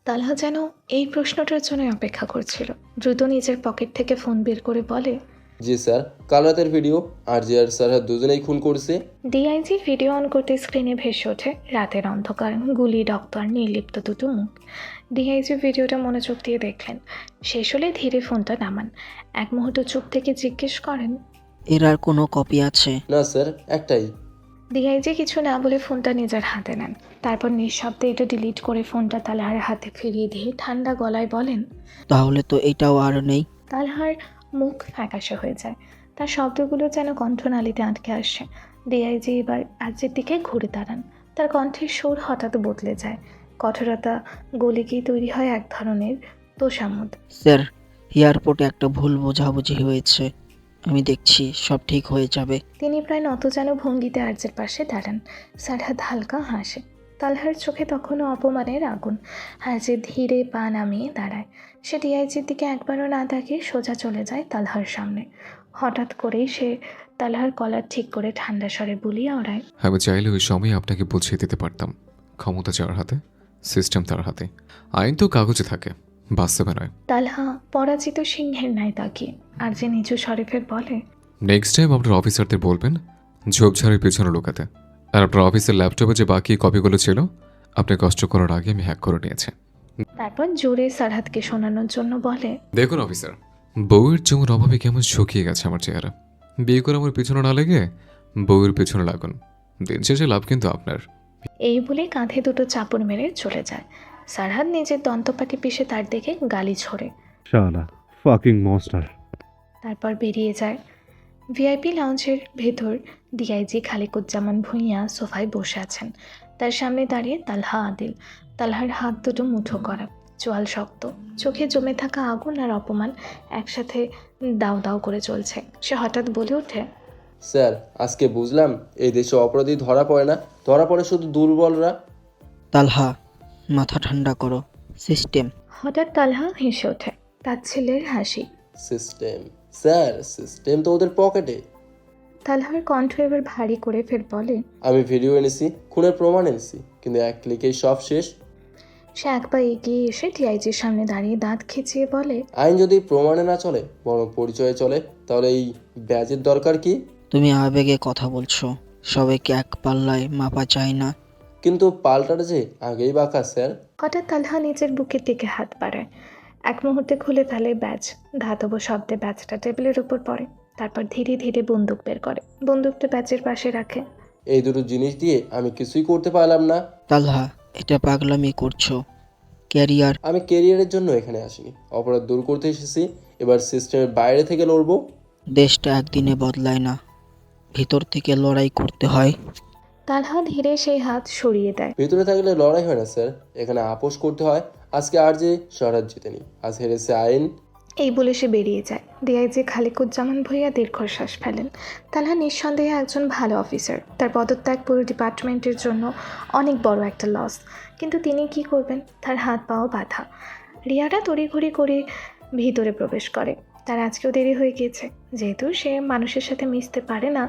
তালহা যেন এই প্রশ্নটার জন্য অপেক্ষা করছিল। দ্রুত নিজের পকেট থেকে ফোন বের করে বলে, জি স্যার, কাল রাতের ভিডিও আরজি আর সারহাদ দুজনেই খুন করছে। ডিআইজি ভিডিও অন করতে স্ক্রিনে ভেসে ওঠে রাতের অন্ধকার, গুলি, রক্ত আর নির্লিপ্ত দুটো মুখ। ডিআইজি ভিডিওটা মনোযোগ দিয়ে দেখলেন। শেষ হলে ধীরে ফোনটা নামান। এক মুহূর্ত চুপ থেকে জিজ্ঞেস করেন, এর আর কোনো কপি আছে? না স্যার, একটাই। ডিআইজি কিছু না বলে ফোনটা নিজের হাতে নেন। তারপর নিঃশব্দে এটা ডিলিট করে ফোনটা তালহার হাতে ফিরিয়ে দিয়ে ঠান্ডা গলায় বলেন, তাহলে তো এটাও আর নেই। তালহার মুখ ফ্যাকাশে হয়ে যায়। তার শব্দগুলো যেন কণ্ঠনালীতে আটকে আসছে। ডিআইজি এবার আর্যের দিকে ঘুরে দাঁড়ান। তার কণ্ঠের সুর হঠাৎ বদলে যায়। কঠোরতা গলে গিয়ে তৈরি হয় এক ধরনের তোষামোদ। স্যার, এয়ারপোর্টে একটা ভুল বোঝাবুঝি হয়েছে, আমি দেখছি সব ঠিক হয়ে যাবে। তিনি প্রায় নতজানু ভঙ্গিতে আর্যের পাশে দাঁড়ান। সারহাদ হালকা হাসে। তালহার চোখে তখনও অপমানের আগুন। আর্যে ধীরে পা নামিয়ে দাঁড়ায়। সে ডিআইজির দিকে একবারও না তাকিয়ে সোজা চলে যায় তালহার সামনে। হঠাৎ করেই সে তালহার কলার ঠিক করে ঠান্ডা স্বরে বুলিয়ে ওড়ায়, আমি চাইলে ওই সময় আপনাকে বুঝিয়ে দিতে পারতাম, ক্ষমতা যার হাতে, সিস্টেম তার হাতে। আইন তো কাগজে থাকে, বাস্তবে নয়। তালহা পরাজিত সিংহের ন্যায় তাকিয়ে আর্যে নিচু স্বরে ফের বলে, নেক্সট টাইম আপনার অফিসারদের বলবেন ঝোপঝাড়ের পেছনে লুকাতে। আর আপনার অফিসের ল্যাপটপে যে বাকি কপিগুলো ছিল, আপনি কষ্ট করার আগে আমি হ্যাক করে নিয়েছি। তারপর জোরে সারহাদকে শোনানোর জন্য বলে, দেখুন অফিসার, বউয়ের চোখের অভাবে কেমন শুকিয়ে গেছে আমার চেহারা। বিয়ে করে আমার পেছনে না লেগে বউয়ের পেছনে লাগুন, দিন শেষে লাভ কিন্তু আপনার। এই বলে কাঁধে দুটো চাপড় মেরে চলে যায়। সারহাদ নিজের দন্তপাটি পিষে তার দিকে গালি ছোড়ে, শালা ফাকিং মনস্টার। তারপর বেরিয়ে যায়। ভিআইপি লাউঞ্জের ভেতর ডিআইজি খালিকুজ্জামান ভূঁইয়া সোফায় বসে আছেন। তার সামনে দাঁড়িয়ে তালহা আদিল। তালহার হাত দুটো মুঠো করা, চোয়াল শক্ত, চোখে জমে থাকা আগুন আর অপমান একসাথে দাও দাও করে চলছে। সে হঠাৎ বলে ওঠে, স্যার, আজকে বুঝলাম এই দেশে অপরাধী ধরা পড়ে না, ধরা পড়ে শুধু দুর্বলরা। তালহা, মাথা ঠান্ডা করো, সিস্টেম। হঠাৎ তালহা হেসে ওঠে, তার ছেলের হাসি। সিস্টেম? স্যার, সিস্টেম তো ওদের পকেটে। তালহার কণ্ঠ এবার ভারী করে ফের বলে, আমি ভিডিও এনেছি, খুনের প্রমাণ এনেছি, কিন্তু এক ক্লিকেই সব শেষ। সে এক পা এগিয়ে এসে ডিআইজির সামনে দাঁড়িয়ে দাঁত খিচিয়ে বলে, আইন যদি প্রমাণে না চলে, বরং পরিচয়ে চলে, তাহলে এই ব্যাজের দরকার কি? তুমি আবেগে কথা বলছো, সবাইকে এক পাল্লায় মাপা যায় না। কিন্তু পাল্টাটা যে আগেই বাঁকা স্যার। হঠাৎ তালহা নিজের বুকের দিকে হাত বাড়ায়। এক মুহূর্তে খুলে ফেলে ব্যাজ। ধাতব শব্দে ব্যাজটা টেবিলের উপর পড়ে। তারপর ধীরে ধীরে বন্দুক বের করে, বন্দুকটা ব্যাজের পাশে রাখে। এই দুটো জিনিস দিয়ে আমি কিছুই করতে পারলাম না। তালহা, এটা পাগলামি করছো। ক্যারিয়ার। আমি ক্যারিয়ারের জন্য এখানে আসিনি, অপরাধ দূর করতে এসেছি। এবার সিস্টেমের বাইরে থেকে লড়বো। দেশটা একদিনে বদলায় না, ভিতর থেকে লড়াই করতে হয়। তালহা ধীরে সেই হাত সরিয়ে দেয়। ভিতরে থাকলে লড়াই হয় না স্যার, এখানে আপোষ করতে হয়। আজকে আর যে শহরাত জিতেনি, আজ হেরেছে আইন। এই বলে সে বেরিয়ে যায়। ডিআইজি খালিকুজ্জামান ভূঁইয়া দীর্ঘশ্বাস ফেলেন। তালহা নিঃসন্দেহে একজন ভালো অফিসার। তার পদত্যাগ পুরো ডিপার্টমেন্টের জন্য অনেক বড় একটা লস। কিন্তু তিনি কি করবেন? তার হাত পাও বাঁধা। রিয়াটা তড়িঘড়ি করে ভিতরে প্রবেশ করে। তার আজকেও দেরি হয়ে গিয়েছে। যেহেতু সে মানুষের সাথে মিশতে পারে না,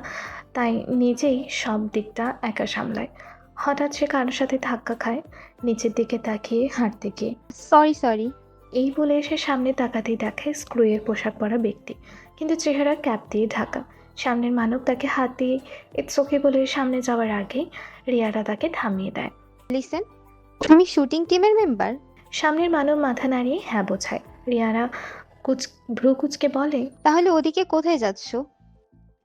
তাই নিজেই সব দিকটা একা সামলায়। হঠাৎ সে কারোর সাথে ধাক্কা খায়। নিচের দিকে তাকিয়ে হাঁটতে গিয়ে, সরি। এই বলে সে সামনে তাকাতেই দেখে স্ক্রুয়ের পোশাক পরা ব্যক্তি, কিন্তু চেহারা ক্যাপ দিয়ে ঢাকা। সামনের মানব তাকে হাত দিয়ে ইটস ওকে বলে সামনে যাওয়ার আগেই রিয়ারা তাকে থামিয়ে দেয়। লিসেন, তুমি শুটিং টিমের মেম্বার? সামনের মানব মাথা নাড়িয়ে হ্যাঁ বোঝায়। রিয়ারা ভ্রু কুচকে বলে, তাহলে ওদিকে কোথায় যাচ্ছ?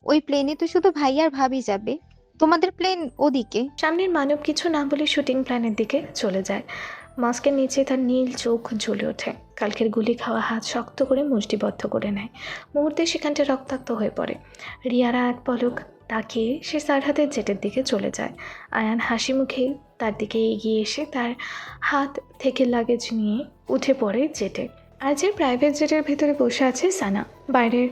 ওই প্লেনে তো শুধু ভাই আর ভাবি যাবে, তোমাদের প্লেন ওদিকে। সামনের মানব কিছু না বলে শুটিং প্ল্যানের দিকে চলে যায়। মাস্কের নিচে তার নীল চোখ জ্বলে ওঠে। কালকের গুলি খাওয়া হাত শক্ত করে মুষ্টিবদ্ধ করে নেয়। মুহূর্তে সেখানটা রক্তাক্ত হয়ে পড়ে। রিয়ারা এক পলক তাকিয়ে সে সারহাদের জেটের দিকে চলে যায়। আয়ান হাসি মুখে তার দিকে এগিয়ে এসে তার হাত থেকে লাগেজ নিয়ে উঠে পড়ে জেটে। আজের প্রাইভেট জেটের ভেতরে বসে আছে সানা। বাইরের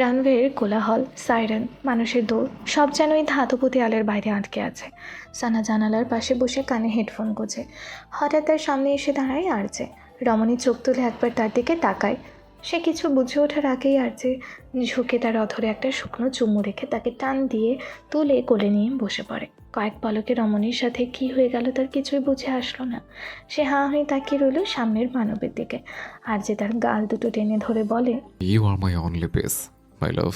রানওয়ের কোলাহল, সাইরেন, মানুষের দৌড় সব যেন এই ধাতব দেয়ালের বাইরে আটকে আছে। সানা জানালার পাশে বসে কানে হেডফোন গোছে। হঠাৎ তার সামনে এসে দাঁড়ায় আরজে। রমণী চোখ তুলে একবার তার দিকে তাকায়। সে কিছু বুঝে ওঠার আগেই আরজে ঝুঁকে তার অধরে একটা শুকনো চুমু রেখে তাকে টান দিয়ে তুলে কোলে নিয়ে বসে পড়ে। কয়েক পলকে রমণীর সাথে কি হয়ে গেল তার কিছুই বুঝে আসলো না। সে হাঁ হয়ে তাকিয়ে রইল সামনের মানবের দিকে। আর যে তার গাল দুটো টেনে ধরে বলে, you are my only peace, my love.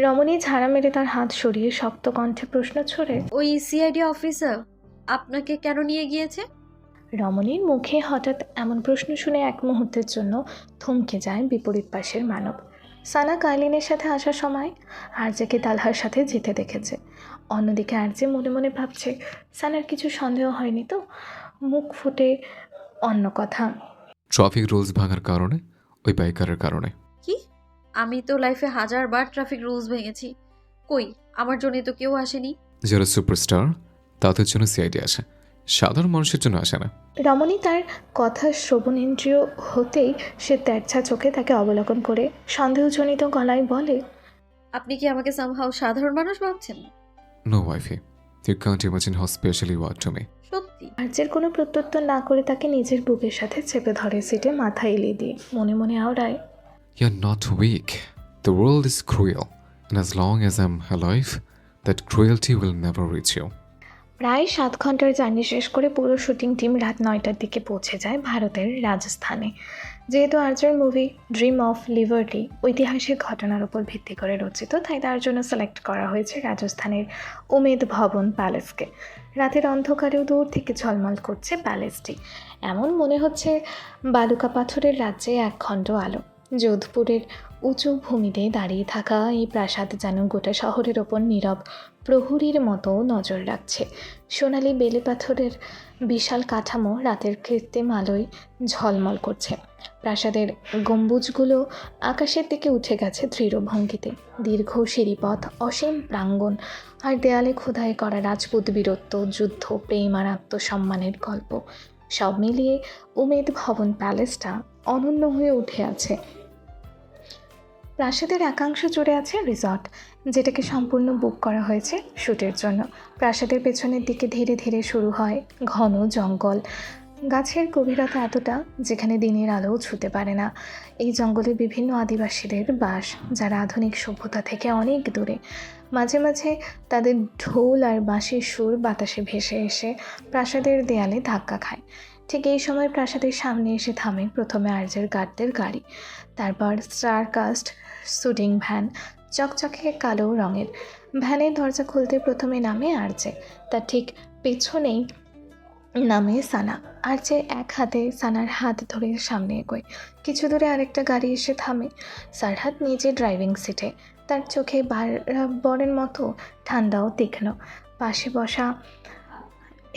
রমণী ঝাড়া মেরে তার হাত সরিয়ে শক্ত কণ্ঠে প্রশ্ন ছড়ে, ওই সিআইডি অফিসার আপনাকে কেন নিয়ে গিয়েছে? রমণীর মুখে হঠাৎ এমন প্রশ্ন শুনে এক মুহূর্তের জন্য থমকে যায় বিপরীত পাশের মানব। সানা কাইলিনের সাথে আসার সময় আরজেকে তালহার সাথে যেতে দেখেছে। অন্যদিকে আরজে মনে মনে ভাবছে, সানার কিছু সন্দেহ হয়নি তো? মুখ ফুটে অন্য কথা। ট্রাফিক রুলস ভাঙার কারণে, ওই বাইকারের কারণে। কি? আমি তো লাইফে 1000বার ট্রাফিক রুলস ভেঙেছি। কই, আমার জন্য তো কেউ আসেনি। যারা সুপারস্টার তাদের জন্য সিআইডি আসে, সাধারণ মানুষের জন্য আসে না। রমণী তার কথা শ্রবণেন্দ্রিয় হতেই সে তেরছা চোখে তাকে অবলোকন করে সন্দেহজনিত গলায় বলে, আপনি কি আমাকে সামহাও সাধারণ মানুষ ভাবছেন? No wifey, you can't imagine how special you are to me. সত্যি? আর্যের কোনো প্রত্যুত্তর না করে তাকে নিজের বুকের সাথে চেপে ধরে সিটে মাথা এলিয়ে দিয়ে মনে মনে আওড়ায়, you are not weak, the world is cruel, and as long as I am alive that cruelty will never reach you. প্রায় 7 ঘন্টার জার্নি শেষ করে পুরো শুটিং টিম রাত 9টার দিকে পৌঁছে যায় ভারতের রাজস্থানে। যেহেতু আর্যের মুভি ড্রিম অফ লিবার্টি ঐতিহাসিক ঘটনার উপর ভিত্তি করে রচিত, তাই তার জন্য সিলেক্ট করা হয়েছে রাজস্থানের উমেদ ভবন প্যালেসকে। রাতের অন্ধকারেও দূর থেকে ঝলমল করছে প্যালেসটি। এমন মনে হচ্ছে বালুকা পাথরের রাজ্যে একখণ্ড আলো। যোধপুরের উঁচু ভূমিতে দাঁড়িয়ে থাকা এই প্রাসাদ যেন গোটা শহরের ওপর নীরব প্রহরীর মতো নজর রাখছে। সোনালি বেলে পাথরের বিশাল কাঠামো রাতের কৃত্রিম আলোয় ঝলমল করছে। প্রাসাদের গম্বুজগুলো আকাশের দিকে উঠে গেছে দৃঢ় ভঙ্গিতে। দীর্ঘ সিঁড়িপথ, অসীম প্রাঙ্গণ, আর দেয়ালে খোদাই করা রাজপুত বীরত্ব, যুদ্ধ, প্রেম আর আত্মসম্মানের গল্প সব মিলিয়ে উমেদ ভবন প্যালেসটা অনন্য হয়ে উঠে আছে। প্রাসাদের একাংশ জুড়ে আছে রিসর্ট, যেটাকে সম্পূর্ণ বুক করা হয়েছে শ্যুটের জন্য। প্রাসাদের পেছনের দিকে ধীরে ধীরে শুরু হয় ঘন জঙ্গল। গাছের গভীরতা এতটা যেখানে দিনের আলোও ছুঁতে পারে না। এই জঙ্গলে বিভিন্ন আদিবাসীদের বাস, যারা আধুনিক সভ্যতা থেকে অনেক দূরে। মাঝে মাঝে তাদের ঢোল আর বাঁশির সুর বাতাসে ভেসে এসে প্রাসাদের দেয়ালে ধাক্কা খায়। ঠিক এই সময় প্রাসাদের সামনে এসে থামে প্রথমে আর্যের গার্ডদের গাড়ি, তারপর স্টারকাস্ট শুটিং ভ্যান, চকচকে কালো রঙের। ভ্যানের দরজা খুলতে প্রথমে নামে আর্যে, তার ঠিক পেছনেই নামে সানা। আর্যে এক হাতে সানার হাত ধরে সামনে এগোয়। কিছু দূরে আরেকটা গাড়ি এসে থামে। সারহাত নিজে ড্রাইভিং সিটে, তার চোখে বরের মতো ঠান্ডা ও তীক্ষ্ণ। পাশে বসা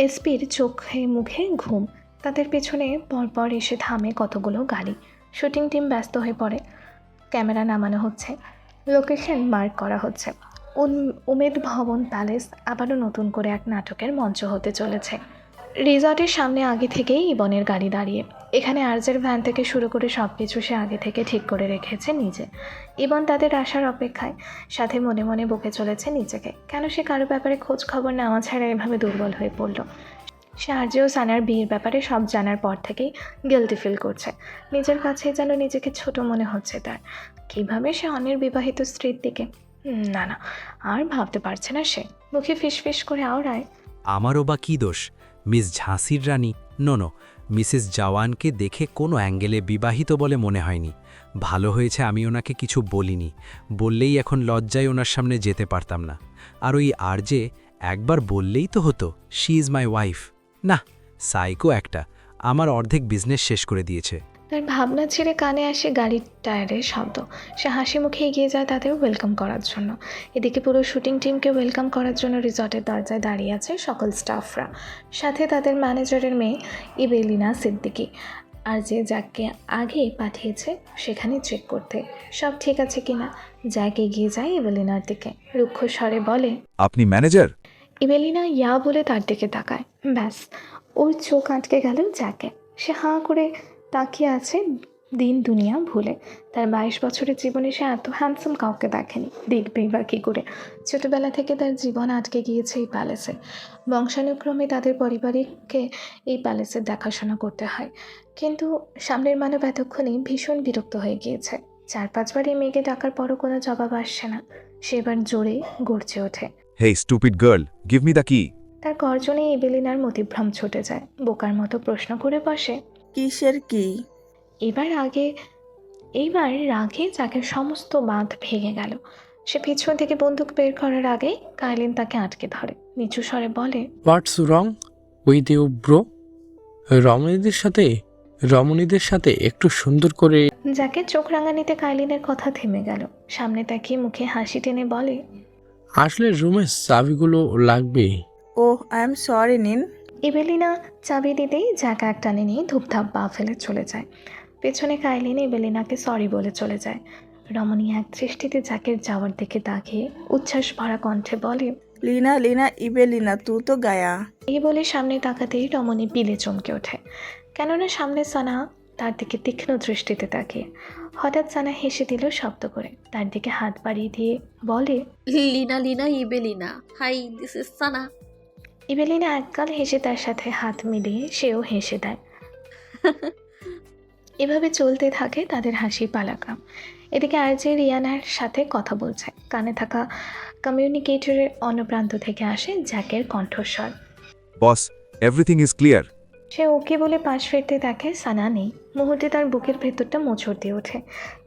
এসপির চোখে মুখে ঘুম। তাদের পেছনে পরপর এসে থামে কতগুলো গাড়ি। শুটিং টিম ব্যস্ত হয়ে পড়ে। ক্যামেরা নামানো হচ্ছে, লোকেশন মার্ক করা হচ্ছে। উমেদ ভবন প্যালেস আবারও নতুন করে এক নাটকের মঞ্চ হতে চলেছে। রিসর্টের সামনে আগে থেকেই ইবনের গাড়ি দাঁড়িয়ে। এখানে আর্যের ভ্যান থেকে শুরু করে সব কিছু সে আগে থেকে ঠিক করে রেখেছে নিজে। ইবন তাদের আসার অপেক্ষায়, সাথে মনে মনে বকে চলেছে নিজেকে, কেন সে কারো ব্যাপারে খোঁজ খবর নেওয়া ছাড়া এভাবে দুর্বল হয়ে পড়ল। সে আর্য ও সানার বিয়ের ব্যাপারে সব জানার পর থেকেই গিল্টি ফিল করছে। নিজের কাছে যেন নিজেকে ছোট মনে হচ্ছে তার। কীভাবে সে অন্যের বিবাহিত স্ত্রীর দিকে, না না, আর ভাবতে পারছে না সে। মুখে ফিসফিস করে আওড়ায়, আমারও বা কী দোষ? মিস ঝাঁসির রানী নো, মিসেস জওয়ানকে দেখে কোনো অ্যাঙ্গেলে বিবাহিত বলে মনে হয়নি। ভালো হয়েছে আমি ওনাকে কিছু বলিনি, বললেই এখন লজ্জায় ওনার সামনে যেতে পারতাম না। আর ওই আরজে একবার বললেই তো হতো শি ইজ মাই ওয়াইফ। না, সাইকো একটা, আমার অর্ধেক বিজনেস শেষ করে দিয়েছে। তার ভাবনা ছেড়ে কানে আসে গাড়ির টায়ারের শব্দ। সে হাসি মুখে এগিয়ে যায় তাদের ওয়েলকাম করার জন্য। এদিকে পুরো শুটিং টিমকে ওয়েলকাম করার জন্য রিসর্টের দরজায় দাঁড়িয়ে আছে সকল স্টাফরা, সাথে তাদের ম্যানেজারের মেয়ে ইবেলিনা সিদ্দিকি। আর যে জ্যাককে আগে পাঠিয়েছে সেখানে চেক করতে সব ঠিক আছে কিনা। জ্যাক এগিয়ে যায় ইবেলিনার দিকে, রুক্ষ স্বরে বলে, আপনি ম্যানেজার? ইবেলিনা ইয়া বলে তার দিকে তাকায়। ব্যাস, ওর চোখ আটকে গেল জ্যাকে। সে হাঁ করে তাকিয়ে আছে দিন দুনিয়া ভুলে। তার 22 বছরের জীবনে সে এত হ্যান্ডসাম কাউকে দেখেনি, দেখবেই বা কী করে। ছোটবেলা থেকে তার জীবন আটকে গিয়েছে এই প্যালেসে। বংশানুক্রমে তাদের পারিবারিককে এই প্যালেসের দেখাশোনা করতে হয়। কিন্তু সামনের মানব এতক্ষণেই ভীষণ বিরক্ত হয়ে গিয়েছে। 4-5 বার এই মেয়েকে ডাকার পরও কোনো জবাব আসছে না। সে এবার জোরে গর্জে ওঠে। Hey, stupid girl, give me the key. তার গর্জনে এবেলিনার মতিভ্রম ছুটে যায়। বোকার মতো প্রশ্ন করে বসে, কিসের কি? এইবার রাগে যাকে সমস্ত বাঁধ ভেঙে গেল। সে পিছন থেকে বন্দুক বের করার আগেই কাইলিন তাকে আটকে ধরে। নিচু স্বরে বলে, হোয়াটস রং উইথ ইউ ব্রো? রমণীদের সাথে একটু সুন্দর করে। যাকে চোখ রাঙানিতে কাইলিনের কথা থেমে গেল। সামনে তাকিয়ে মুখে হাসি টেনে বলে, আসলে রুমের চাবিগুলো লাগবে। ওহ, আই এম সরি নিন। এবেলিনা চাবি দিতেই জ্যাক এক টানে নিয়ে ধূপধাপ পা ফেলে চলে যায়। পেছনে কাইলিন এবেলিনাকে সরি বলে চলে যায়। রমণী এক দৃষ্টিতে জ্যাকের যাওয়ার দিকে তাকিয়ে উচ্ছ্বাস ভরা কণ্ঠে বলে, লীনা ইবেলিনা তু তো গায়া। এই বলে সামনে তাকাতেই রমণী পিলে চমকে ওঠে। কেননা সামনে সানা তার দিকে তীক্ষ্ণ দৃষ্টিতে তাকিয়ে। হঠাৎ সানা হেসে দিল শব্দ করে, তার দিকে হাত বাড়িয়ে দিয়ে বলে, লিনা ইবেলিনা, হাই, দিস ইজ সানা। ইবেলিনা একগাল হেসে তার সাথে হাত মিলিয়ে সেও হেসে দেয়। এভাবে চলতে থাকে তাদের হাসির পালাক্রম। এদিকে আরজে রিয়ানার সাথে কথা বলছে। কানে থাকা কমিউনিকেটরের অন্য প্রান্ত থেকে আসে জ্যাকের কণ্ঠস্বর। Boss, everything is clear. সে ওকে বলে পাশ ফিরতে দেখে সানা নেই। মুহূর্তে তার বুকের ভেতরটা মোচড় দিয়ে ওঠে।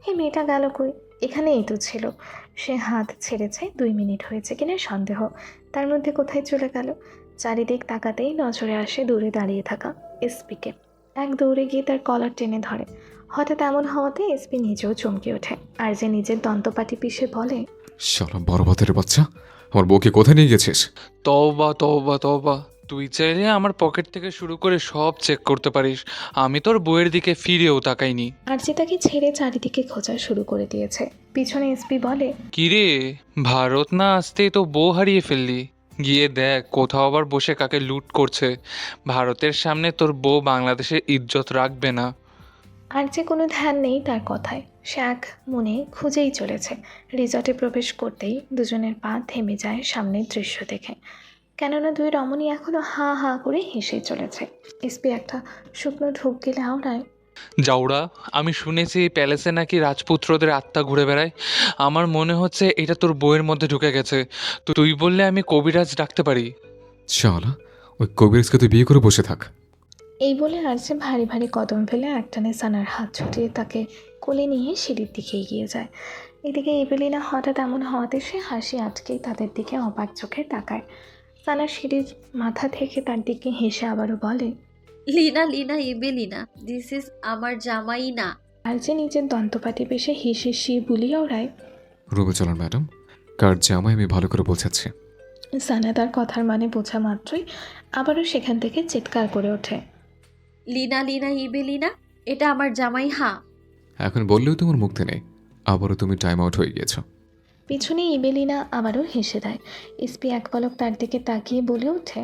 এই মেয়েটা গেল কই? এখানেই তো ছিল। সে হাত ছেড়েছে, 2 মিনিট হয়েছে কিনা সন্দেহ। তার মধ্যে কোথায় চলে গেল? চারিদিক তাকাতেই নজরে আসে দূরে দাঁড়িয়ে থাকা এসপিকে। এক দৌড়ে গিয়ে তার কলার টেনে ধরে। হঠাৎ এমন হওয়াতে এসপি নিজেও চমকে ওঠে। আর যে নিজের দন্তপাটি পিষে বলে, শালা বড় বাতের বাচ্চা, আমার বউকে কোথায় নিয়ে গেছিস? তওবা তওবা তওবা, তুই চাইলে আমার পকেট থেকে শুরু করে সব চেক করতে পারিস। আমি তোর বইয়ের দিকে ফিরেও তাকাইনি। আর যে তাকে ছেড়ে চারিদিকে খোঁজা শুরু করে দিয়েছে। পিছনে এসপি বলে, কিরে, ভারত না আসতেই তো বউ হারিয়ে ফেললি। গিয়ে দেখ কোথাও আবার বসে কাকে লুট করছে। ভারতের সামনে তোর বউ বাংলাদেশের ইজ্জত রাখবে না। আর যে কোনো ধ্যান নেই তার কথায়। সে এক মনে খুঁজেই চলেছে। রিসর্টে প্রবেশ করতেই দুজনের পা থেমে যায় সামনের দৃশ্য দেখে। কেননা 2 রমণী এখনো হা হা করে হেসেই চলেছে। এসপি একটা শুকনো ঢোক গেলে আওড়ায়, জাউরা, আমি শুনেছি এই প্যালেসে নাকি রাজপুত্রদের আত্মা ঘুরে বেড়ায়। আমার মনে হচ্ছে এটা তোর বইয়ের মধ্যে ঢুকে গেছে। তুই বললে আমি কবিরাজ ডাকতে পারি। শালা, ওই কবিরাজকে তুই বিয়ে করে বসে থাক। এই বলে আর যে ভারী ভারী কদম ফেলে একটানে সানার হাত ছুটিয়ে তাকে কোলে নিয়ে সিঁড়ির দিকে এগিয়ে যায়। এদিকে এবেলিনা হঠাৎ এমন হওয়াতে সে হাসি আটকেই তাদের দিকে অবাক চোখে তাকায়। সানা সিঁড়ির মাথা থেকে তার দিকে হেসে আবারও বলে, লিনা ইবেলিনা, দিস ইজ আমার জামাই না। আর যে নিজের দন্তপাটি পেশে হেসে শি বুলিয়ে ওড়ায়। রুমে চলুন ম্যাডাম, কার জামাই আমি ভালো করে বোঝাচ্ছি। সানা তার কথার মানে বোঝা মাত্রই আবারও সেখান থেকে চিৎকার করে ওঠে, লিনা ইবেলিনা, এটা আমার জামাই। হ্যাঁ, এখন বললেও তোমার মুক্তি নেই, আবারও তুমি টাইম আউট হয়ে গিয়েছো। পিছনে ইবেলিনা আবারও হেসে দেয়। এসপি এক পলক তার দিকে তাকিয়ে বলে ওঠে,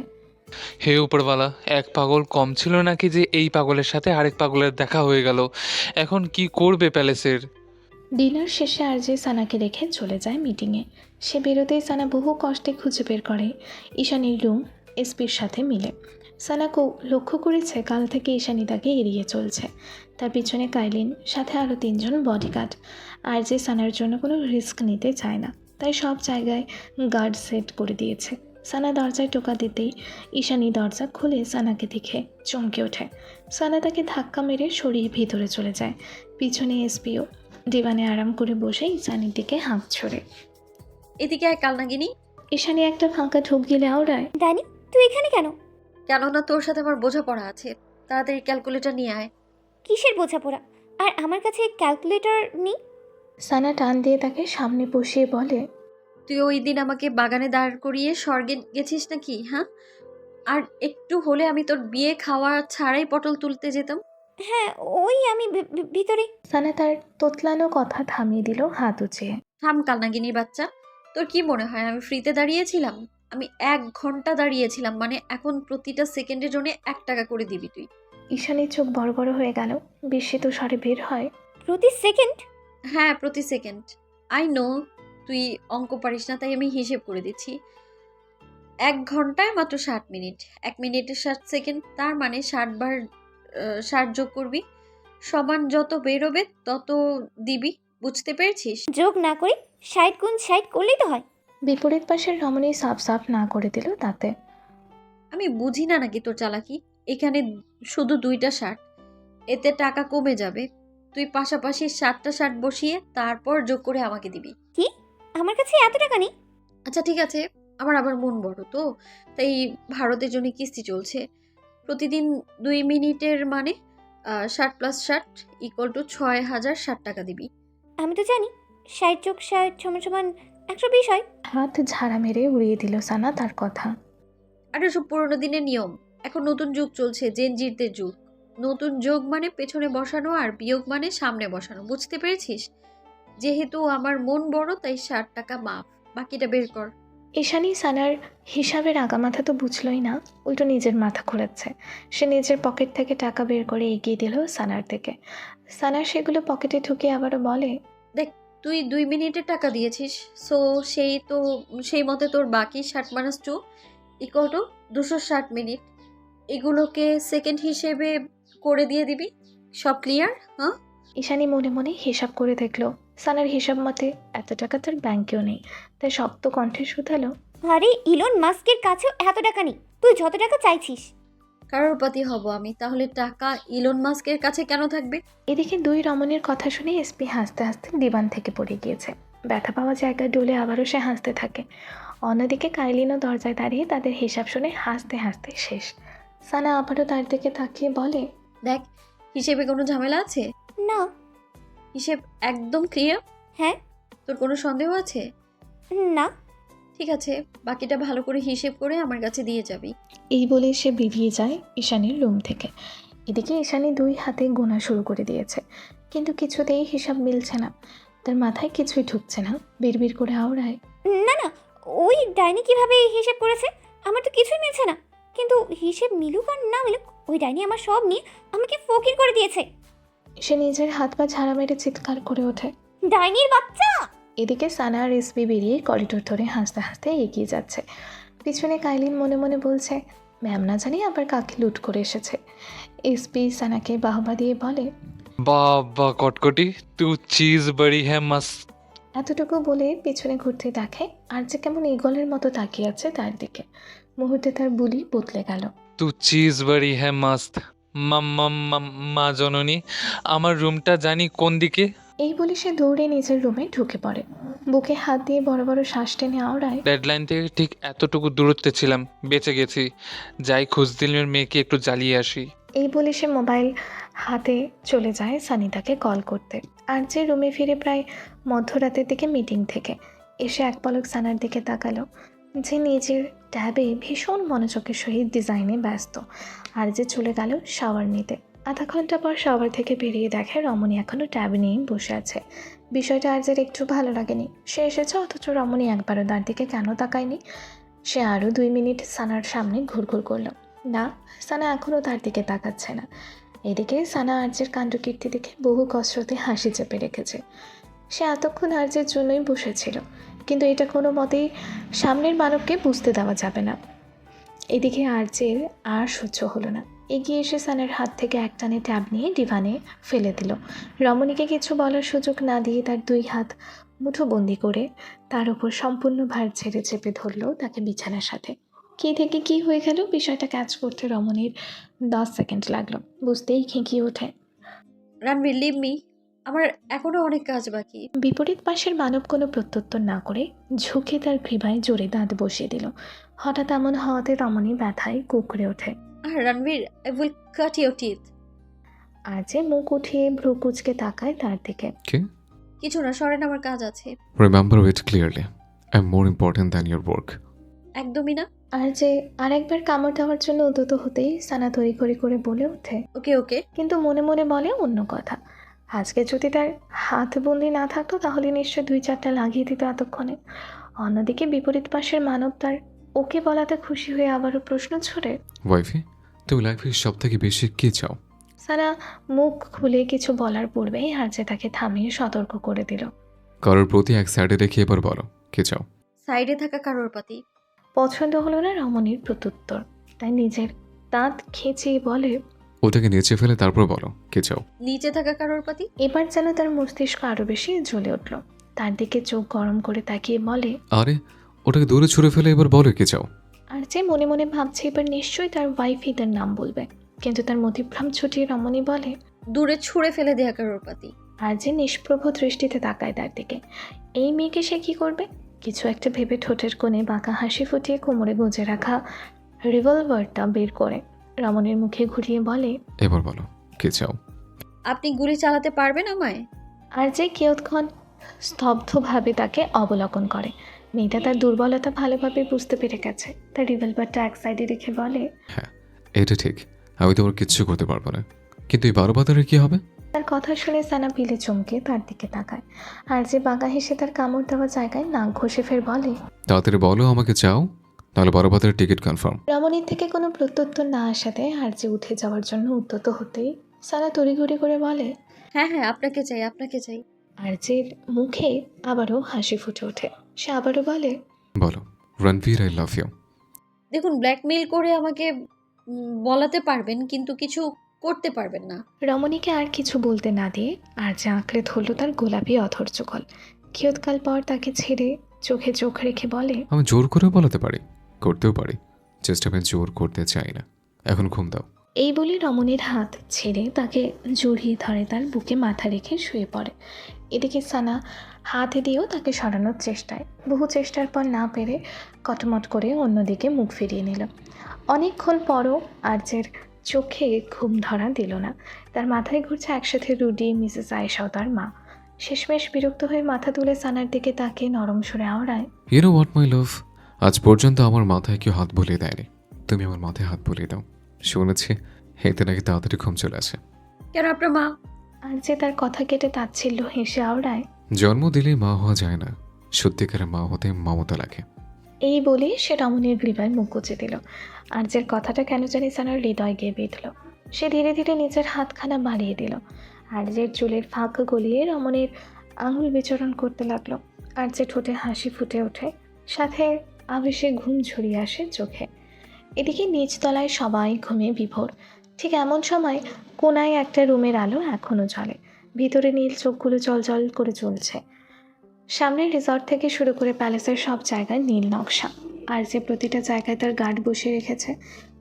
হে উপরওয়ালা, এক পাগল কম ছিল নাকি যে এই পাগলের সাথে আরেক পাগলের দেখা হয়ে গেল? এখন কি করবে প্যালেসের? ডিনার শেষে আর যে সানাকে রেখে চলে যায় মিটিংয়ে। সে বেরোতেই সানা বহু কষ্টে খুঁজে বের করে ঈশানীর রুম এসপির সাথে মিলে। সানা লক্ষ্য করেছে কাল থেকে ঈশানী তাকে এড়িয়ে চলছে। তার পিছনে কাইলিন, সাথে আরও 3 জন বডিগার্ড। আর যে সানার জন্য কোনো রিস্ক নিতে চায় না, তাই সব জায়গায় গার্ড সেট করে দিয়েছে। সানা দরজায় টোকা দিতেই ঈশানী দরজা খুলে সানাকে দেখে চমকে ওঠে। সানা তাকে ধাক্কা মেরে সরিয়ে ভিতরে চলে যায়। পিছনে এসপিও ডিভানে আরাম করে বসে ঈশানীর দিকে হাঁক ছড়ে। এদিকে এক কালনাগিনী। ঈশানী একটা ফাঁকা ঢোক গেলে আওড়ায়, ডানি, তুই এখানে কেন? কেননা তোর সাথে আমার বোঝাপড়া আছে। তাড়াতাড়ি ক্যালকুলেটর নিয়ে আয়। কিসের বোঝাপড়া? আর আমার কাছে ক্যালকুলেটর নেই। সানা টান দিয়ে তাকে সামনে বসিয়ে বলে, তুই ওই দিন আমাকে বাগানে দাঁড় করিয়ে স্বর্গে গেছিস নাকি? হ্যাঁ, আর একটু হলে আমি তোর বিয়ে খাওয়া ছাড়াই পটল তুলতে যেতাম। হ্যাঁ, ওই আমি ভিতরে। সানা তার তোতলানো কথা থামিয়ে দিল হাত উঁচিয়ে। থাম কালনাগিনীর বাচ্চা, তোর কি মনে হয় আমি ফ্রিতে দাঁড়িয়েছিলাম? আমি 1 ঘন্টা দাঁড়িয়েছিলাম, মানে এখন প্রতিটা সেকেন্ডের জন্য 1 টাকা করে দিবি তুই। ঈশানীর চোখ বড় বড় হয়ে গেল, বিস্মিত স্বরে বের হয়, প্রতি সেকেন্ড? হ্যাঁ, প্রতি সেকেন্ড। আই নো তুই অঙ্ক পারিস না, তাই আমি হিসেব করে দিচ্ছি। 1 ঘন্টায় মাত্র 60 মিনিট, 1 মিনিটে 60 সেকেন্ড, তার মানে 60 বার 60 যোগ করবি, সমান যত বেরোবে তত দিবি। বুঝতে পেরেছিস? যোগ না করে 60 গুণ 60 করলেই তো হয়। বিপরীত পাশের রমণী সাফ সাফ না করে দিল তাতে। আমি বুঝি না নাকি তোর চালাকি? এখানে শুধু 2টা 60, এতে টাকা কমে যাবে। তুই পাশাপাশি 60টা 60 বসিয়ে তারপর যোগ করে আমাকে দিবি। কি? আমার কাছে এত টাকা নেই। আচ্ছা ঠিক আছে, আমার আবার মন বড় তো, তাই ভারতের জন্য কিস্তি চলছে। প্রতিদিন 2 মিনিটের মানে 60 + 60 = 6060 টাকা দিবি। আমি তো জানি 60 যোগ 60 সমান সমান 120 হয়। হাত ঝাড়া মেরে উড়িয়ে দিল সানা তার কথা। আর সব পুরোনো দিনের নিয়ম, এখন নতুন যুগ চলছে, জেনজিরদের যুগ। নতুন যোগ মানে পেছনে বসানো আর বিয়োগ মানে সামনে বসানো। বুঝতে পেরেছিস? যেহেতু আমার মন বড় তাই 60 টাকা মাফ, বাকিটা বের কর। ঈশানী সানার হিসাবের আগামাথা তো বুঝলই না, উল্টো নিজের মাথা খোলাচ্ছে। সে নিজের পকেট থেকে টাকা বের করে এগিয়ে দিল সানার দিকে। সানার সেগুলো পকেটে ঢুকিয়ে আবারও বলে, দেখ, তুই 2 মিনিটের টাকা দিয়েছিস, সো সেই মতে তোর বাকি 60 - 2 = 260 মিনিট। এগুলোকে সেকেন্ড হিসেবে করে দিয়ে দিবি। সব ক্লিয়ার? হ্যাঁ? ঈশানী মনে মনে হিসাব করে দেখলো সানার হিসাব মতে এত টাকা তার ব্যাংকেও নেই, তাই শক্ত কণ্ঠে শুধালো, আরে ইলন মাস্কের কাছেও এত টাকা নেই, তুই যত টাকা চাইছিস। কারোরপতি হব আমি, তাহলে টাকা ইলন মাস্কের কাছে কেন থাকবে? এদিকে দুই রমণীর কথা শুনে এসপি হাসতে হাসতে দিবান থেকে পড়ে গিয়েছে। ব্যথা পাওয়া জায়গায় ডলে আবারও সে হাসতে থাকে। অন্যদিকে কাইলিনও দরজায় দাঁড়িয়ে তাদের হিসাব শুনে হাসতে হাসতে শেষ। সানা আবারও তার দিকে তাকিয়ে বলে, দেখ, হিসেবে কোনো ঝামেলা আছে? না। হিসেব একদম ক্লিয়ার? হ্যাঁ। তোর কোনো সন্দেহ আছে? না। ঠিক আছে, বাকিটা ভালো করে হিসেব করে আমার কাছে দিয়ে যাবি। এই বলে সে বেরিয়ে যায় ঈশানীর রুম থেকে। এদিকে ঈশানী 2 হাতে গোনা শুরু করে দিয়েছে, কিন্তু কিছুতেই হিসাব মিলছে না। তার মাথায় কিছুই ঢুকছে না, বিড়বিড় করে আওড়ায়, না না, ওই ডাইনি কিভাবে হিসেব করেছে? আমার তো কিছুই মিলছে না। কিন্তু হিসেব মিলুক আর না মিলুক, ওই ডাইনি আমার সব নিয়ে আমাকে ফকির করে দিয়েছে। সে নিজের হাত পা ঝাড়া মেরে চিৎকার করে ওঠে, ডাইনির বাচ্চা! এদিকে সানা আর এসপি বেরিয়ে করিডোর ধরে হাসতে হাসতে এগিয়ে যাচ্ছে। পিছনে কাইলিন মনে মনে বলছে, ম্যাম না জানি আবার কাকে লুট করে এসেছে। এসপি সানাকে বাহবা দিয়ে বলে, বাবা কটকটি, তু চিজ বড়ি হ্যাঁ মস্ত। এতটুকু বলে পিছনে ঘুরতে দেখে আর যে কেমন ঈগলের মতো তাকিয়ে আছে তার দিকে। মুহূর্তে তার বুলি বদলে গেল। তু চিজ বড়ি হ্যাঁ মস্ত। মা জননী, আমার রুমটা জানি কোন দিকে? এই বলে সে দৌড়ে নিজের রুমে ঢুকে পড়ে। বুকে হাত দিয়ে বড় বড় শ্বাস টেনে আওড়ায়, ডেডলাইন থেকে ঠিক এতটুকু দূরত্বে ছিলাম, বেঁচে গেছি। যাই খুঁজদিলের মেয়েকে একটু জ্বালিয়ে আসি। এই বলে সে মোবাইল হাতে চলে যায় সানিতাকে কল করতে। আর যে রুমে ফিরে প্রায় মধ্যরাতের দিকে মিটিং থেকে এসে এক পলক সানার দিকে তাকালো, যে নিজের ট্যাবে ভীষণ মনোযোগের সহিত ডিজাইনে ব্যস্ত। আর যে চলে গেল শাওয়ার নিতে। আধা ঘন্টা পর শাওয়ার থেকে বেরিয়ে দেখে রমণী এখনও ট্যাব নিয়েই বসে আছে। বিষয়টা আর্যের একটু ভালো লাগেনি। সে এসেছে অথচ রমণী একবারও তার দিকে কেন তাকায়নি। সে আরও 2 মিনিট সানার সামনে ঘুরঘুর করলো। না, সানা এখনও তার দিকে তাকাচ্ছে না। এদিকে সানা আর্যের কাণ্ডকীর্তি দেখে বহু কসরতে হাসি চেপে রেখেছে। সে এতক্ষণ আর্যের জন্যই বসেছিল, কিন্তু এটা কোনো মতেই সামনের মানবকে বুঝতে দেওয়া যাবে না। এদিকে আর্যের আর সহ্য হলো না। এগিয়ে এসে সানার হাত থেকে একটানে ট্যাব নিয়ে ডিভানে ফেলে দিল। রমণীকে কিছু বলার সুযোগ না দিয়ে তার 2 হাত মুঠোবন্দি করে তার উপর সম্পূর্ণ ভার ছেড়ে চেপে ধরলো তাকে বিছানার সাথে। কী থেকে কী হয়ে গেল বিষয়টা ক্যাচ করতে রমণীর 10 সেকেন্ড লাগলো। বুঝতেই খেঁকিয়ে ওঠে, রণবীর, লিভ মি, আমার এখনো অনেক কাজ বাকি। বিপরীত পাশের মানব কোনো প্রত্যুত্তর না করে ঝুঁকে তার গ্রীবায় জোরে দাঁত বসিয়ে দিল। হঠাৎ এমন হওয়াতে রমণী ব্যথায় কুঁকড়ে ওঠে। আর Ranbir, I will cut your teeth. আর যে মুখ উঠিয়ে ভ্রু কুচকে তাকায় তার দিকে। কি? কিছু না, সরেন, আমার কাজ আছে। Remember it clearly, I am more important than your work. একদমই না। আর যে আরেকবার কামড় দেওয়ার জন্য উদ্যত হতেই সানা তড়িঘড়ি করে বলে ওঠে, ওকে ওকে, কিন্তু মনে মনে বলে অন্য কথা। আজকে যদি তার হাত বন্দি না থাকতো তাহলে নিশ্চয় 2-4টা লাগিয়ে দিত এতক্ষণে। অন্যদিকে বিপরীত পাশের মানব তার ওকে বলাতে খুশি হয়ে আবারও প্রশ্ন ছড়ে, ওয়াইফি, তুমি লাইফে সব থেকে বেশি কি চাও? সানা মুখ খুলে কিছু বলার পূর্বেই আরজে তাকে থামিয়ে সতর্ক করে দিল। কারোর প্রতি এক সাইডে রেখে এবার বলো কি চাও? সাইডে থাকা কারোর প্রতি। পছন্দ হলো না রমণীর প্রত্যুত্তর, তাই নিজের দাঁত খেঁচিয়ে বলে, ওটাকে নিচে ফেলে তারপর বলো কি চাও? নিচে থাকা কারোর প্রতি। এবার যেন তার মস্তিষ্ক আরো বেশি জ্বলে উঠল। তার দিকে চোখ গরম করে তাকিয়ে বলে, আরে ওটাকে দূরে ছুঁড়ে ফেলে এবার বলো কি চাও? আর যে মনে মনে ভাবছে এবার নিশ্চয়ই তার ওয়াইফই তার নাম বলবে, কিন্তু তার মতিভ্রম ছুটিয়ে রমণী বলে, দূরে ছুঁড়ে ফেলে দেয়া কারোর প্রতি। আর যে নিষ্প্রভ দৃষ্টিতে তাকায় তার দিকে। এই মেয়েকে সে কি করবে? কিছু একটা ভেবে ঠোঁটের কোণে বাঁকা হাসি ফুটিয়ে কোমরে গুঁজে রাখা রিভলভারটা বের করে রমণীর মুখে ঘুরিয়ে বলে, এবার বলো কি চাও? আপনি গুলি চালাতে পারবেন আমায়? আর যে কিয়ৎক্ষণ স্তব্ধভাবে তাকে অবলোকন করে। মেয়েটা তার দুর্বলতা ভালোভাবে বুঝতে পেরে গেছে। তার রিভলভারটা এক সাইডে রেখে বলে, হ্যাঁ এটা ঠিক, আমি তোমার কিচ্ছু করতে পারবো না, কিন্তু এই 12 বাতারের কি হবে? তার কথা শুনে সানা পিলে চমকে তার দিকে তাকায়। আর যে বাঁকা হেসে তার কামড় দেওয়া জায়গায় নাক ঘষে ফের বলে, তাড়াতাড়ি বলো আমাকে চাও, তাহলে 12 বাতারের টিকিট কনফার্ম। রমণীর থেকে কোনো প্রত্যুত্তর না আসাতে আর যে উঠে যাওয়ার জন্য উদ্যত হতেই সানা তড়িঘড়ি করে বলে, হ্যাঁ হ্যাঁ, আপনাকে চাই, আপনাকে চাই। আরজের মুখে আবারও হাসি ফুটে ওঠে। সে আবারও বলে, বলো রণবীর আই লাভ ইউ। দেখুন, ব্ল্যাকমেইল করে আমাকে বলাতে পারবেন, কিন্তু কিছু করতে পারবেন না। রমণীকে আর কিছু বলতে না দিয়ে আর যে আঁকড়ে ধরল তার গোলাপি অধর চোখল। কিয়ৎকাল পর তাকে ছেড়ে চোখে চোখ রেখে বলে, আমি জোর করে বলাতে পারি, করতেও পারি, চেষ্টা আমি জোর করতে চাই না, এখন ঘুম দাও। এই বলে রমণীর হাত ছেড়ে তাকে জড়িয়ে ধরে তার বুকে মাথা রেখে শুয়ে পড়ে। এদিকে সানা হাত দিয়েও তাকে সরানোর চেষ্টায়, বহু চেষ্টার পর না পেরে কটমট করে অন্যদিকে মুখ ফিরিয়ে নিল। অনেকক্ষণ পরও আর্যের চোখে ঘুম ধরা দিল না। তার মাথায় ঘুরছে একসাথে রুডি, মিসেস আয়েশাও তার মা। শেষমেশ বিরক্ত হয়ে মাথা তুলে সানার দিকে তাকে নরম সুরে আওড়ায়, ইউ নো হোয়াট মাই লাভ, আজ পর্যন্ত আমার মাথায় কেউ হাত বুলিয়ে দেয়নি, তুমি আমার মাথায় হাত বুলিয়ে দাও। শুনেছি এতে নাকি তাড়াতাড়ি ঘুম চলে আসে। কেন আপনার মা? আর যে তার কথা কেটে তাচ্ছিল্য হেসে আওড়ায়, জন্ম দিলেই মা হওয়া যায় না, সত্যিকারের মা হতে মমতা লাগে। এই বলে সে রমণীর গ্রীবায় মুখ গুজে দিল। আর্যের কথাটা কেন জানি সানার হৃদয় গিয়ে বিঁধল। সে ধীরে ধীরে নিজের হাতখানা বাড়িয়ে দিল। আর্যের চুলের ফাঁক গলিয়ে রমণীর আঙুল বিচরণ করতে লাগলো। আর্যের ঠোঁটে হাসি ফুটে ওঠে, সাথে আবেশে ঘুম ঝরিয়ে আসে চোখে। এদিকে নিচতলায় সবাই ঘুমে বিভোর। ঠিক এমন সময় কোনায় একটা রুমের আলো এখনও জ্বলে। ভিতরে নীল চোখগুলো জলজল করে জ্বলছে। সামনের রিসর্ট থেকে শুরু করে প্যালেসের সব জায়গায় নীল নকশা। আর যে প্রতিটা জায়গায় তার গার্ড বসে রেখেছে।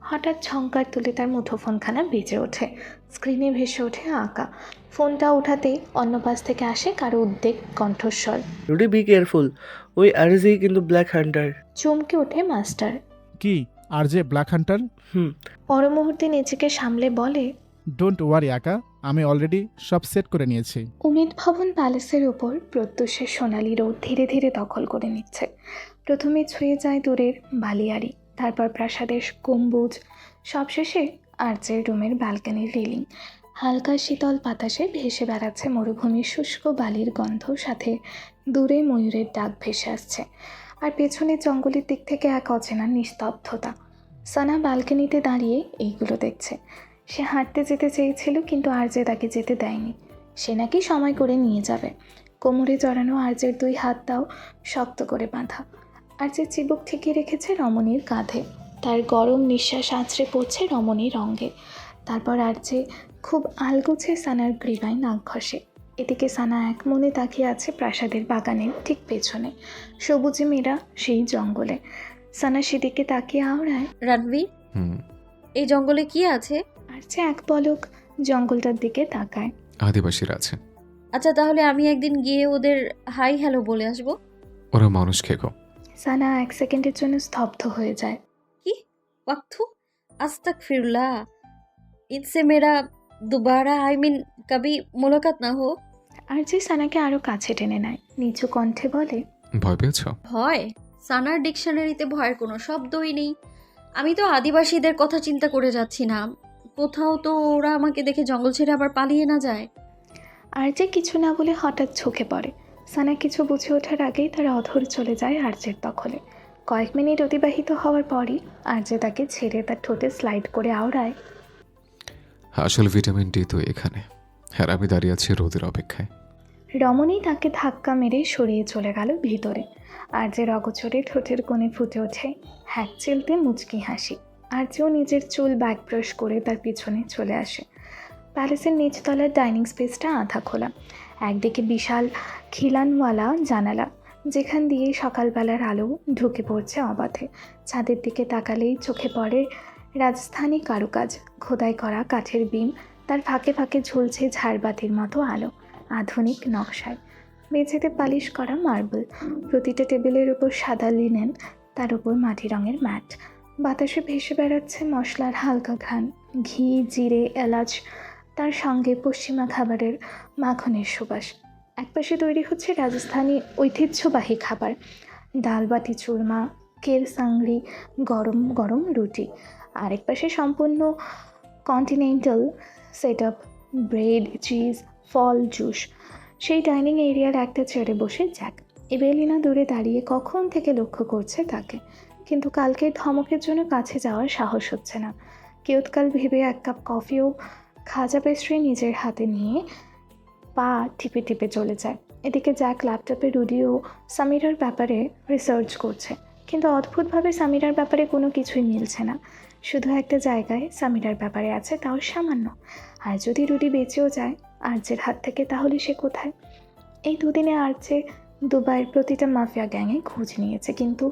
হঠাৎ ঝংকার তুলে তার মুঠোফোনখানা বেজে ওঠে। স্ক্রিনে ভেসে ওঠে আঁকা। ফোনটা উঠাতেই অন্য পাশ থেকে আসে কারো উদ্বেগ কণ্ঠস্বর, রুডি বি কেয়ারফুল, ওই আরজি কিন্তু ব্ল্যাক হান্টার। চমকে ওঠে মাস্টার। কি আরজে ব্ল্যাক হান্টার? পর মুহূর্তে নিজেকে সামলে বলে, ডোন্ট ওয়ারি আকা, আমি অলরেডি সব সেট করে নিয়েছি। উমেদ ভবন প্যালেসের ওপর প্রত্যুষের সোনালি রোদ ধীরে ধীরে দখল করে নিচ্ছে। প্রথমে ছুঁয়ে যায় দূরের বালিয়াড়ি, তারপর প্রাসাদের গম্বুজ, সবশেষে আর্চের রুমের ব্যালকনির রেলিং। হালকা শীতল বাতাসে ভেসে বেড়াচ্ছে মরুভূমির শুষ্ক বালির গন্ধ, সাথে দূরে ময়ূরের ডাক ভেসে আসছে। আর পেছনে জঙ্গলের দিক থেকে এক অচেনা নিস্তব্ধতা। সানা ব্যালকনিতে দাঁড়িয়ে এইগুলো দেখছে। সে হাঁটতে যেতে চেয়েছিল, কিন্তু আর্যে তাকে যেতে দেয়নি। সে নাকি সময় করে নিয়ে যাবে। কোমরে জড়ানো আর্যের দুই হাতটাও শক্ত করে বাঁধা। আর্যের চিবুক ঠেকিয়ে রেখেছে রমণীর কাঁধে। তার গরম নিঃশ্বাস আঁচড়ে পড়ছে রমণীর অঙ্গে। তারপর আর্যে খুব আলগোছে সানার গ্রীবায় নাক ঘষে। এদিকে সানা এক মনে তাকিয়ে আছে প্রাসাদের বাগানের ঠিক পেছনে, সবুজে মেয়েরা সেই জঙ্গলে। সানা সেদিকে তাকিয়ে আওড়ায়, রণবীর, এই জঙ্গলে কি আছে? আর্যে এক পলক জঙ্গলটার দিকে তাকায়। আদিবাসীরা আছে। আচ্ছা, তাহলে আমি একদিন গিয়ে ওদের হাই হ্যালো বলে আসবো। ওরা মানুষ খেকো। সানা এক সেকেন্ডের জন্য স্তব্ধ হয়ে যায়। কি ওয়াক্তু আস্তাগফিরুল্লাহ, ইনসে মেরা দুবারা কবি মুলাকাত না হো। আর যে সানাকে আরো কাছে টেনে নেয়, নিচু কণ্ঠে বলে, ভয় পেয়েছ? ভয়? সানার ডিকশনারিতে ভয়ের কোনো শব্দই নেই। আমি তো আদিবাসীদের কথা চিন্তা করে যাচ্ছি না। কোথাও তো ওরা আমাকে দেখে জঙ্গল ছেড়ে আবার পালিয়ে না যায়। আর যে কিছু না বলে হঠাৎ ঝুঁকে পড়ে। সানা কিছু বুঝে ওঠার আগেই তার অধর চলে যায় আর্যের দখলে। কয়েক মিনিট অতিবাহিত হওয়ার পরই আর্য তাকে ছেড়ে তার ঠোঁটে স্লাইড করে আওড়ায়, আসল ভিটামিন ডি তো এখানে, আর আমি দাঁড়িয়ে আছি রোদের অপেক্ষায়। রমণী তাকে ধাক্কা মেরে সরিয়ে চলে গেল ভিতরে। আর্যের অগোচরে ঠোঁটের কোণে ফুটে ওঠে হ্যাক চিলতে মুচকি হাসি। আর্যও নিজের চুল ব্যাক ব্রাশ করে তার পিছনে চলে আসে। প্যালেসের নিচতলার ডাইনিং স্পেসটা আধা খোলা, একদিকে বিশাল খিলানওয়ালা জানালা, যেখান দিয়ে সকালবেলার আলো ঢুকে পড়ছে অবাধে। ছাদের দিকে তাকালেই চোখে পড়ে রাজস্থানী কারুকাজ, খোদাই করা কাঠের বিম, তার ফাঁকে ফাঁকে ঝুলছে ঝাড়বাতির মতো আলো আধুনিক নকশায়। মেঝেতে পালিশ করা মার্বেল, প্রতিটা টেবিলের উপর সাদা লিনেন, তার উপর মাটি রঙের ম্যাট। বাতাসে ভেসে বেড়াচ্ছে মশলার হালকা ঘ্রাণ, ঘি, জিরে, এলাচ, তার সঙ্গে পশ্চিমা খাবারের মাখনের সুবাস। একপাশে তৈরি হচ্ছে রাজস্থানী ঐতিহ্যবাহী খাবার, ডাল বাটি চুরমা, কের সাংরি, গরম গরম রুটি। আরেক পাশে সম্পূর্ণ continental set up, bread, cheese, ফল, জুস। সেই ডাইনিং এরিয়ার একটা চেয়ারে বসে জ্যাক। এবেলিনা দূরে দাঁড়িয়ে কখন থেকে লক্ষ্য করছে তাকে, কিন্তু কালকের ধমকের জন্য কাছে যাওয়ার সাহস হচ্ছে না। কিয়ৎকাল ভেবে এক কাপ কফি ও খাজা পেস্ট্রি নিজের হাতে নিয়ে পা টিপে টিপে চলে যায়। এদিকে জ্যাক ল্যাপটপে রুডি ও সামিরার ব্যাপারে রিসার্চ করছে, কিন্তু অদ্ভুতভাবে সামিরার ব্যাপারে কোনো কিছুই মিলছে না। শুধু একটা জায়গায় সামিরার ব্যাপারে আছে, তাও সামান্য। আর যদি রুডি বেঁচেও যায় আর্যের হাত থেকে, তাহলে সে কোথায়? এই দুদিনে আর্যে দুবাইয়ের প্রতিটা মাফিয়া গ্যাংয়ে খোঁজ নিয়েছে, কিন্তু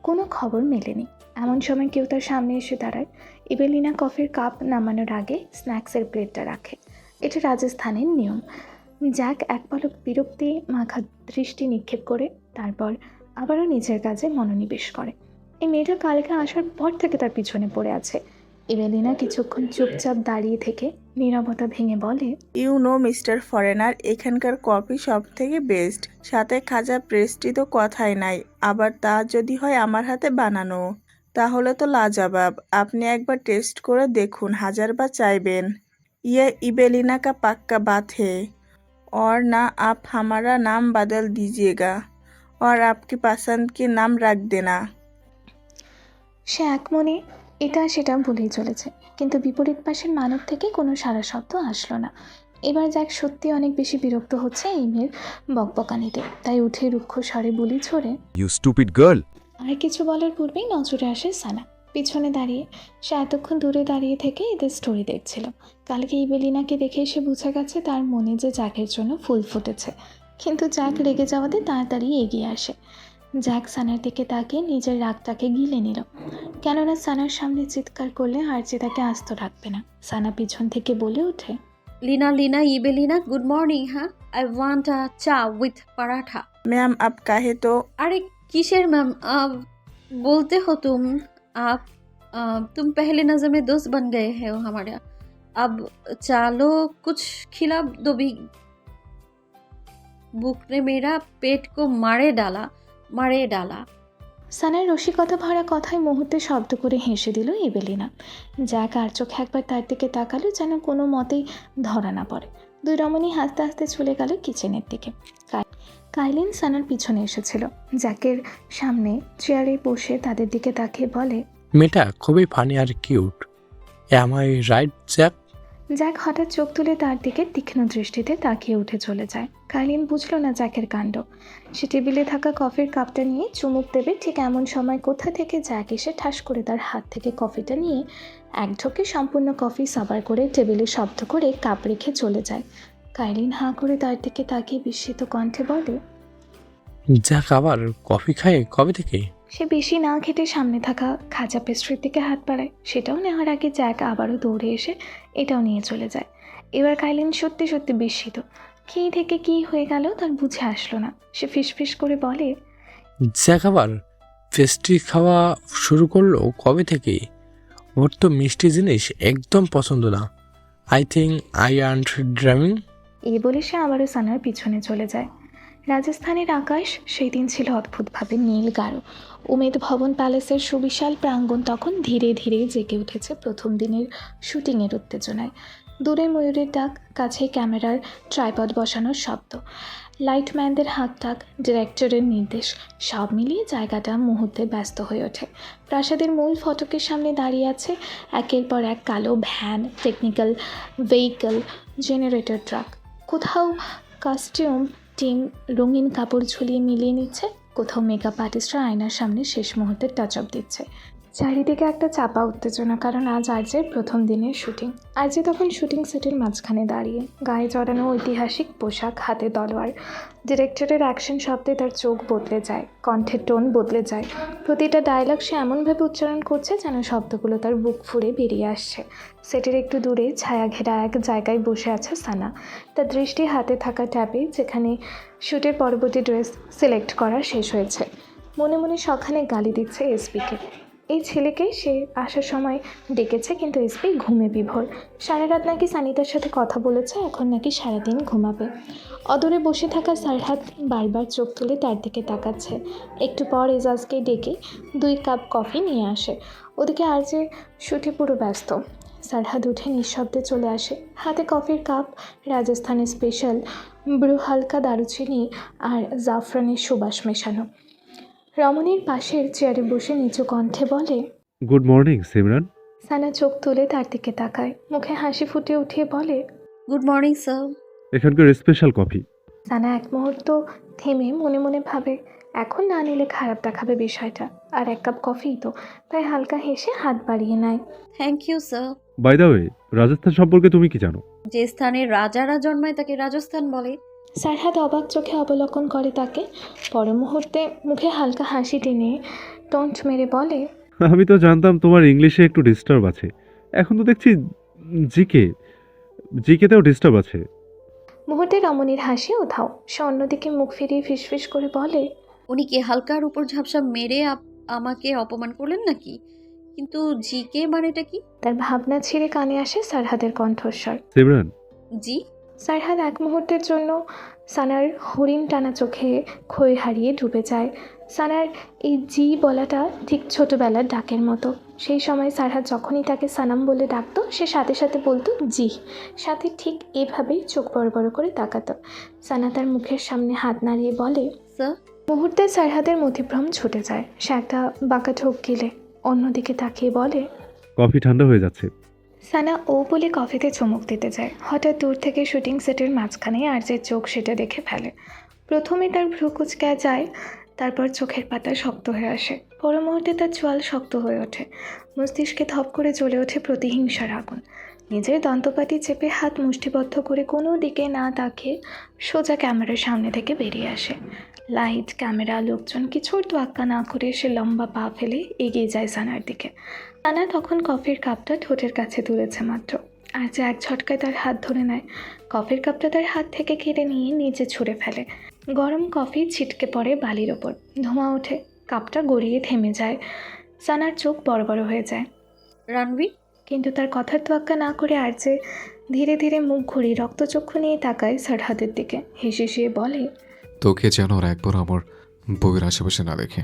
কোনো খবর মেলেনি। এমন সময় কেউ তার সামনে এসে দাঁড়ায়। ইবেলিনা কফির কাপ নামানোর আগে স্ন্যাক্সের প্লেটটা রাখে। এটা রাজস্থানের নিয়ম। জ্যাক এক পলক বিরক্তি মাখা দৃষ্টি নিক্ষেপ করে তারপর আবারও নিজের কাজে মনোনিবেশ করে। এই মেয়েটা কালকে আসার পর থেকে তার পিছনে পড়ে আছে। ইবেলিনা কিছুক্ষণ চুপচাপ দাঁড়িয়ে থেকে নীরবতা ভেঙে বলে, ইউ নো মিস্টার ফরেনার, এখানকার কফি সব থেকে বেস্ট, সাথে খাজা পেস্ট্রি তো কথাই নাই, আবার তা যদি হয় আমার হাতে বানানো, তাহলে তো লাজবাব। আপনি একবার টেস্ট করে দেখুন, হাজারবার চাইবেন। ये इबेलिना का पक्का बात है, और ना आप हमारा नाम बदल दीजिएगा और आपकी पसंद के नाम रख देना। সে এক মনে এটা সেটা বলেই চলেছে, কিন্তু বিপরীত পাশের মানব থেকে কোনো সারা শব্দ আসলো না। এবার জ্যাক সত্যি অনেক বেশি বিরক্ত হচ্ছে এই মেয়ের বকবকানিতে, তাই উঠে রুক্ষ স্বরে বুলি ছোড়ে, You stupid girl! আর কিছু বলার পূর্বেই নজরে আসে সানা পিছনে দাঁড়িয়ে। সে এতক্ষণ দূরে দাঁড়িয়ে থেকে এদের স্টোরি দেখছিল। কালকে ইবেলিনাকে দেখে সে বুঝে গেছে তার মনে যে জ্যাকের জন্য ফুল ফুটেছে, কিন্তু জ্যাক রেগে যাওয়াতে তাড়াতাড়ি এগিয়ে আসে। জ্যাক সানার দিকে তাকিয়ে নিজের রাগটাকে গিলে নিল, কেননা সানার সামনে চিৎকার করলে আর্যে তাকে আস্ত রাখবে না। সানা পিছন থেকে বলে ওঠে, लीना लीना इबेलिना गुड मॉर्निंग। हाँ, आई वांट अ चा विथ पराठा। मैम अब कहे तो। अरे किशोर मैम, बोलते हो तुम। आप तुम पहले नज़र में दोस्त बन गए हो हमारा। अब चालो कुछ खिला दो भी। भूख ने मेरा पेट को मारे डाला। সানার রসিকতা ভরা কথায় মুহূর্তে শব্দ করে হেসে দিল ইবেলিনা। জ্যাক আর চোখে একবার তার দিকে তাকালো, যেন কোনো মতেই ধরা না পড়ে। দুই রমণী হাসতে হাসতে চলে গেল কিচেনের দিকে। কাইলিন সানার পিছনে এসেছিল, জ্যাকের সামনে চেয়ারে বসে তাদের দিকে তাকিয়ে বলে, মেয়েটা খুবই ফানি আর cute, am I right Jack? Jack হঠাৎ চোখ তুলে তার দিকে তীক্ষ্ণ দৃষ্টিতে তাকিয়ে উঠে চলে যায়। কাইলিন বুঝল না জ্যাকের কাণ্ড। সে টেবিলে থাকা কফির কাপটা নিয়ে চুমুক দেবে, ঠিক এমন সময় কোথা থেকে জ্যাক এসে ঠাস করে তার হাত থেকে কফিটা নিয়ে এক ঢোকে সম্পূর্ণ কফি সাবার করে টেবিলে শব্দ করে কাপ রেখে চলে যায়। কাইলিন হাঁ করে তার দিকে তাকিয়ে বিস্মিত কণ্ঠে বলে, জ্যাক আবার কফি খায় কবে থেকে? সে বেশি না খেটে সামনে থাকা খাজা পেস্ট্রির দিকে হাত বাড়ায়। সেটাও নেওয়ার আগে জ্যাক আবারও দৌড়ে এসে এটাও নিয়ে চলে যায়। এবার কাইলিন সত্যি সত্যি বিস্মিত। কী থেকে কী হয়ে গেল তার বুঝে আসলো না। সে ফিসফিস করে বলে, জ্যাক আবার পেস্ট্রি খাওয়া শুরু করলো কবে থেকে? ওর তো মিষ্টি জিনিস একদম পছন্দ না। I think I earned driving. এই বলে সে আবারও সানার পিছনে চলে যায়। রাজস্থানের আকাশ সেই দিন ছিল অদ্ভুতভাবে নীল গাঢ়। উমেদ ভবন প্যালেসের সুবিশাল প্রাঙ্গণ তখন ধীরে ধীরে জেগে উঠেছে প্রথম দিনের শুটিংয়ের উত্তেজনায়। দূরে ময়ূরের ডাক, কাছেই ক্যামেরার ট্রাইপড বসানোর শব্দ, লাইটম্যানদের হাঁকটাক, ডিরেক্টরের নির্দেশ, সব মিলিয়ে জায়গাটা মুহূর্তে ব্যস্ত হয়ে ওঠে। প্রাসাদের মূল ফটকের সামনে দাঁড়িয়ে আছে একের পর এক কালো van, technical vehicle, generator truck. কোথাও কাস্টিউম টিম রঙিন কাপড় ঝুলিয়ে মিলিয়ে নিচ্ছে, কোথাও মেকআপ আর্টিস্টরা আয়নার সামনে শেষ মুহূর্তে টাচ আপ দিচ্ছে। চারিদিকে একটা চাপা উত্তেজনা, কারণ আজ আর্যের প্রথম দিনের শুটিং। আর্য তখন শুটিং সেটের মাঝখানে দাঁড়িয়ে, গায়ে জড়ানো ঐতিহাসিক পোশাক, হাতে তলোয়ার। ডিরেক্টরের অ্যাকশন শব্দে তার চোখ বদলে যায়, কণ্ঠের টোন বদলে যায়। প্রতিটা ডায়লগ সে এমনভাবে উচ্চারণ করছে যেন শব্দগুলো তার বুক ফুঁড়ে বেরিয়ে আসছে। সেটের একটু দূরে ছায়া ঘেরা এক জায়গায় বসে আছে সানা, তার দৃষ্টি হাতে থাকা ট্যাবে, যেখানে শ্যুটের পরবর্তী ড্রেস সিলেক্ট করা শেষ হয়েছে। মনে মনে সখানে গালি দিচ্ছে এসপিকে। এই ছেলেকে সে আসার সময় ডেকেছে, কিন্তু এসপি ঘুমে বিভোর। সারা রাত নাকি সানিতার সাথে কথা বলেছে, এখন নাকি সারাদিন ঘুমাবে। অদূরে বসে থাকা সারহাত বারবার চোখ তুলে তার দিকে তাকাচ্ছে। একটু পর এজাজকে ডেকে 2 কাপ কফি নিয়ে আসে। ওদিকে আর যে শুটে পুরো ব্যস্ত। সারহাত উঠে নিঃশব্দে চলে আসে, হাতে কফির কাপ, রাজস্থানের স্পেশাল ব্রু, হালকা দারুচিনি আর জাফরানের সুবাস মেশানো। রমণীর পাশের চেয়ারে বসে নিচু কণ্ঠে বলে, গুড মর্নিং সিমরান। সানা চোখ তুলে তার দিকে তাকায়, মুখে হাসি ফুটে উঠিয়ে বলে, গুড মর্নিং স্যার। এখানকার স্পেশাল কফি। সানা এক মুহূর্ত থেমে মনে মনে ভাবে এখন না নিলে খারাপ দেখাবে বিষয়টা, আর 1 কাপ কফিই তো, তাই হালকা হেসে হাত বাড়িয়ে নেয়। Thank you sir. By the way, Rajasthan সম্পর্কে তুমি কি জানো? যে স্থানে রাজারা জন্মায় তাকে রাজস্থান বলে। সারহাত অবাক চোখে অবলোকন করে তাকে, পর মুহূর্তে মুখে হালকা হাসি টেনে টন্ট মেরে বলে, আমি তো জানতাম তোমার ইংলিশে একটু ডিস্টার্ব আছে, এখন তো দেখছি জিকেতেও ডিস্টার্ব আছে। মুহূর্তে রমণীর হাসি উধাও। সে অন্যদিকে মুখ ফিরিয়ে ফিসফিস করে বলে, উনি কি হালকার উপর ঝাপসা মেরে আমাকে অপমান করলেন নাকি? কিন্তু জিকে মানেটা কি? তার ভাবনা ছিঁড়ে কানে আসে সারহাদের কণ্ঠস্বর। সিমরান। জি। সারহাদ এক মুহূর্তের জন্য সানার হরিণ টানা চোখে খই হারিয়ে ডুবে যায়। সানার এই জি বলাটা ঠিক ছোটবেলার ডাকের মতো। সেই সময় সারহাদ যখনই তাকে সানাম বলে ডাকতো, সে সাথে সাথে বলতো জি, সাথে ঠিক এভাবেই চোখ বড় বড় করে তাকাতো। সানা তার মুখের সামনে হাত নাড়িয়ে বলে, স্যার। মুহূর্তে সারহাদের মতিভ্রম ছুটে যায়। সে একটা বাঁকা ঢোক গিলে অন্যদিকে তাকিয়ে বলে, কফি ঠান্ডা হয়ে যাচ্ছে। সানা ও বলে কফিতে চুমুক দিতে যায়। হঠাৎ দূর থেকে শুটিং সেটের মাঝখানে আর্যের চোখ সেটা দেখে ফেলে। প্রথমে তার ভ্রু কুঁচকে যায়, তারপর চোখের পাতা শক্ত হয়ে আসে। পর মুহূর্তে তার চোয়াল শক্ত হয়ে ওঠে, মস্তিষ্কে ধপ করে জ্বলে ওঠে প্রতিহিংসার আগুন। নিজের দন্তপাটি চেপে হাত মুষ্টিবদ্ধ করে কোনো দিকে না তাকিয়ে সোজা ক্যামেরার সামনে থেকে বেরিয়ে আসে। লাইট, ক্যামেরা, লোকজন কিছুর তোয়াক্কা না করে সে লম্বা পা ফেলে এগিয়ে যায় সানার দিকে। সানা তখন কফির কাপটা ঠোঁটের কাছে তুলেছে মাত্র, আর যে এক ঝটকায় তার হাত ধরে নেয়। কফির কাপটা তার হাত থেকে কেড়ে নিয়ে নিচে ছুঁড়ে ফেলে। গরম কফি ছিটকে পড়ে বালির ওপর, ধোঁয়া ওঠে, কাপটা গড়িয়ে থেমে যায়। সানার চোখ বড় বড় হয়ে যায়। রণবীর। কিন্তু তার কথার তোয়াক্কা না করে আর যে ধীরে ধীরে মুখ ঘুরিয়ে রক্তচক্ষু নিয়ে তাকায় সারহাদের দিকে, হেসে শুয়ে বলে, তোকে যেন আর একবার আমার বউয়ের আশেপাশে না দেখে,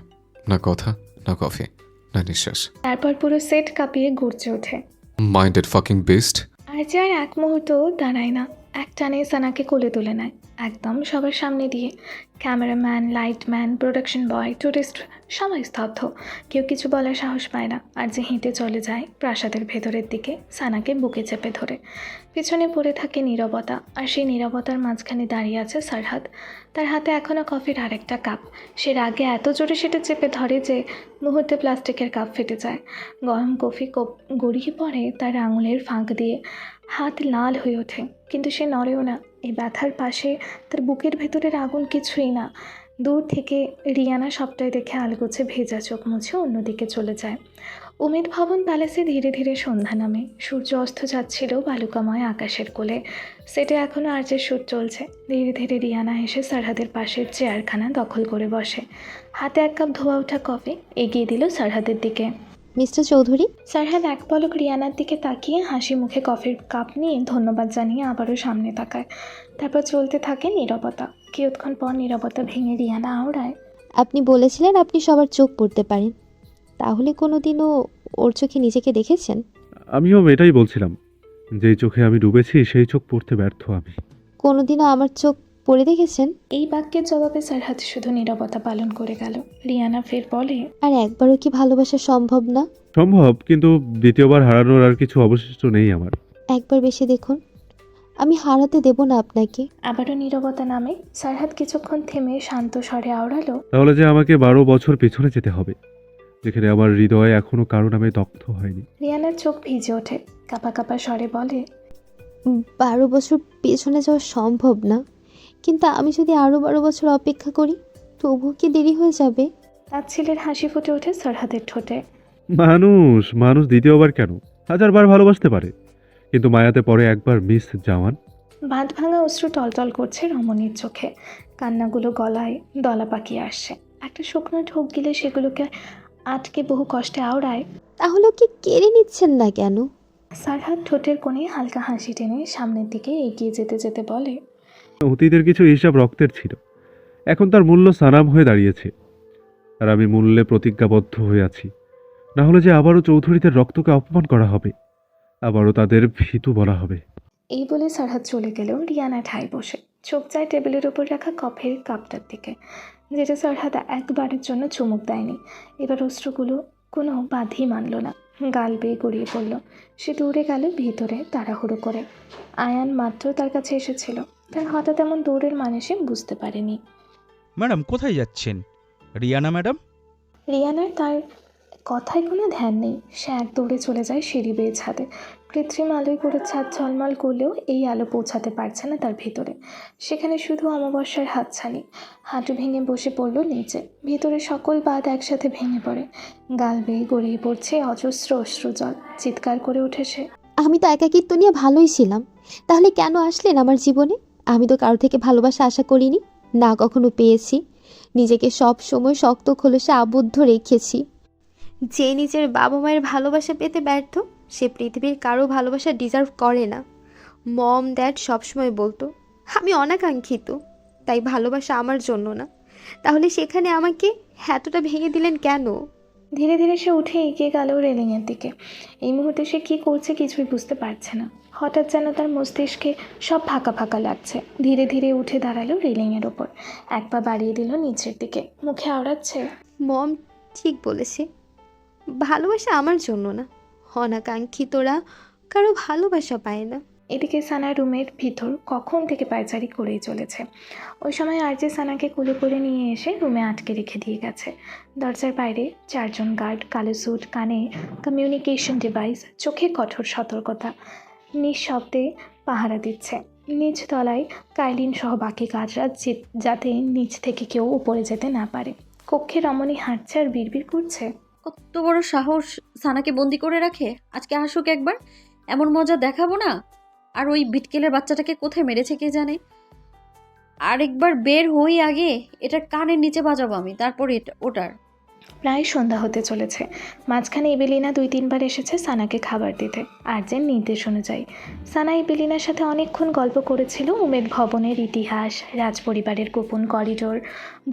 না কথা, না কফি, না নিঃশ্বাস। তারপর পুরো সেট কাঁপিয়ে গড়ছে ওঠে। Minded fucking best. আর যে আর এক মুহূর্তও দাঁড়ায় না, এক টানে সানাকে কোলে তুলে নেয়, একদম সবার সামনে দিয়ে। ক্যামেরাম্যান, লাইটম্যান, প্রোডাকশন বয়, টুরিস্ট সবাই স্তব্ধ, কেউ কিছু বলার সাহস পায় না। আর যে হেঁটে চলে যায় প্রাসাদের ভেতরের দিকে, সানাকে বুকে চেপে ধরে। পেছনে পড়ে থাকে নীরবতা, আর সেই নীরবতার মাঝখানে দাঁড়িয়ে আছে সারহাদ। তার হাতে এখনও কফির আরেকটা কাপ। সে রাগে এত জোরে সেটা চেপে ধরে যে মুহূর্তে প্লাস্টিকের কাপ ফেটে যায়। গরম কফি গড়িয়ে পড়ে তার আঙুলের ফাঁক দিয়ে, হাত লাল হয়ে ওঠে, কিন্তু সে নড়েও না। এই ব্যথার পাশে তার বুকের ভেতরের আগুন কিছুই না। দূর থেকে রিয়ানা সবটাই দেখে আলগোছে ভেজা চোখ মুছে অন্যদিকে চলে যায়। উমেদ ভবন প্যালেসে ধীরে ধীরে সন্ধ্যা নামে। সূর্য অস্ত যাচ্ছিল বালুকাময় আকাশের কোলে। সেটে এখনও আর্যের শ্যুট চলছে। ধীরে ধীরে রিয়ানা এসে সারহাদের পাশের চেয়ারখানা দখল করে বসে। হাতে 1 কাপ ধোয়া ওঠা কফি এগিয়ে দিল সারহাদের দিকে। মিস্টার চৌধুরী। সারহাদ এক পলক রিয়ানার দিকে তাকিয়ে হাসি মুখে কফির কাপ নিয়ে ধন্যবাদ জানিয়ে আবারও সামনে তাকায়। তারপর চলতে থাকে নীরবতা। কিয়ৎক্ষণ পর নীরবতা ভেঙে রিয়ানা আওড়ায়, আপনি বলেছিলেন আপনি সবার চোখ পড়তে পারেন, তাহলে কোনোদিনও ওর চোখে নিজেকে দেখেছেন? আমিও এটাই বলছিলাম, যেই চোখে আমি ডুবেছি সেই চোখ পড়তে ব্যর্থ আমি। কোনোদিনও আমার চোখ পড়ে দেখেছেন? এই বাক্যের জবাবে সারহাদ শুধু নীরবতা পালন করে গেল। রিয়ানা ফের বলে, আর একবারও কি ভালোবাসা সম্ভব না? সম্ভব, কিন্তু দ্বিতীয়বার হারানোর আর কিছু অবশিষ্ট নেই আমার। একবার বেশি দেখুন, আমি হারাতে দেব না আপনাকে। আবারও নীরবতা নামে। সারহাদ কিছুক্ষণ থেমে শান্ত স্বরে আওড়ালো, তাহলে যে আমাকে 12 বছর পেছনে যেতে হবে, যেখানে আমার হৃদয় এখনো কারো নামে দগ্ধ হয়নি। রিয়ানার চোখ ভিজে ওঠে, কাঁপা কাঁপা স্বরে বলে, 12 বছর পেছনে যাওয়া সম্ভব না, কিন্তু আমি যদি আরও 12 বছর অপেক্ষা করি তবুও কি দেরি হয়ে যাবে? তার ছেলের হাসি ফুটে ওঠে সারহাদের ঠোঁটে। মানুষ দ্বিতীয়বার কেন, 1000বার ভালোবাসতে পারে, কিন্তু মায়াতে পড়ে একবার মিস জাওয়ান। বাঁধ ভাঙা অশ্রু টলটল করছে রমণীর চোখে, কান্নাগুলো গলায় দলা পাকিয়ে আসছে। একটা শুকনো ঢোক গিলে সেগুলোকে আটকে বহু কষ্টে আওড়ায়। তাহলে ওকে কেড়ে নিচ্ছেন না কেন? সারহাদ ঠোঁটের কোণে হালকা হাসি টেনে সামনের দিকে এগিয়ে যেতে যেতে বলে, অতীতের কিছু হিসাব রক্তের ছিল, এখন তার মূল্য সানাম হয়ে দাঁড়িয়েছে, আর আমি মূল্যে প্রতিজ্ঞাবদ্ধ হয়ে আছি। না হলে যে আবারও চৌধুরীদের রক্তকে অপমান করা হবে, আবারও তাদের ভীতু বলা হবে। এই বলে সারহাদ চলে গেলেও রিয়ানা ঠায় বসে চোখ যায় টেবিলের ওপর রাখা কফের কাপটার দিকে, যেটা সারহাদ একবারের জন্য চুমুক দেয়নি। এবার অস্ত্রগুলো কোনো বাধি মানল না, গাল বেয়ে গড়িয়ে পড়ল। সে দৌড়ে গেল ভিতরে তাড়াহুড়ো করে। আয়ান মাত্র তার কাছে এসেছিল, তার হঠাৎ এমন দৌড়ের মানে সে বুঝতে পারেনি। ম্যাডাম কোথায় যাচ্ছেন? Rihanna madam? রিয়ানার তার কথায় কোনো ধ্যান নেই। সে এক দৌড়ে চলে যায় সিঁড়ি বেয়ে ছাদে। কৃত্রিম আলোয় করে ছাদ ঝলমল করলেও এই আলো পৌঁছাতে পারছে না তার ভিতরে। সেখানে শুধু অমাবস্যার হাতছানি। হাঁটু ভেঙে বসে পড়ল নিচে। ভিতরে সকল বাঁধ একসাথে ভেঙে পড়ে। গাল বেয়ে গড়িয়ে পড়ছে অজস্র অশ্রুজল। চিৎকার করে ওঠে সে, আমি তো একাকিত্ব নিয়ে ভালোই ছিলাম, তাহলে কেন আসলেন আমার জীবনে? আমি তো কারো থেকে ভালোবাসা আশা করিনি, না কখনো পেয়েছি। নিজেকে সব সময় শক্ত খোলসে আবদ্ধ রেখেছি। যে নিজের বাবা মায়ের ভালোবাসা পেতে ব্যর্থ, সে পৃথিবীর কারো ভালোবাসা ডিজার্ভ করে না। মম ড্যাড সবসময় বলতো আমি অনাকাঙ্ক্ষিত, তাই ভালোবাসা আমার জন্য না। তাহলে সেখানে আমাকে এতটা ভেঙে দিলেন কেন? ধীরে ধীরে সে উঠে এগিয়ে গেল রেলিংয়ের দিকে। এই মুহূর্তে সে কী করছে কিছুই বুঝতে পারছে না। হঠাৎ যেন তার মস্তিষ্কে সব ফাঁকা ফাঁকা লাগছে। ধীরে ধীরে উঠে দাঁড়ালো রেলিংয়ের ওপর, এক পা বাড়িয়ে দিল নিচের দিকে, মুখে আওড়াচ্ছে, মম ঠিক বলেছে, ভালোবাসা আমার জন্য না। অনাকাঙ্ক্ষিতরা কারো ভালোবাসা পায় না। এদিকে সানা রুমের ভিতর কখন থেকে পায়চারি করেই চলেছে। ওই সময় আরজে সানাকে কোলে করে নিয়ে এসে রুমে আটকে রেখে দিয়ে গেছে। দরজার বাইরে 4 জন গার্ড, কালো স্যুট, কানে কমিউনিকেশন ডিভাইস, চোখে কঠোর সতর্কতা, নিঃশব্দে পাহারা দিচ্ছে। নিচ তলায় কাইলিন সহ বাকি কাজরা যাতে নিচ থেকে কেউ উপরে যেতে না পারে। কক্ষে রমণী হাঁটছে আর বিড়বিড় করছে, কত বড় সাহস সানাকে বন্দি করে রাখে। আজকে আসুক একবার, এমন মজা দেখাবো না। আর ওই বিটকেলের বাচ্চাটাকে কোথায় মেরেছে কে জানে। আরেকবার বের হই আগে, এটার কানের নিচে বাজাবো আমি, তারপর ওটার। প্রায় সন্ধ্যা হতে চলেছে। মাঝখানে ইবেলিনা 2-3 বার এসেছে সানাকে খাবার দিতে। আর্যের নির্দেশ অনুযায়ী সানা ইবেলিনার সাথে অনেকক্ষণ গল্প করেছিল উমেদ ভবনের ইতিহাস, রাজপরিবারের গোপন করিডোর,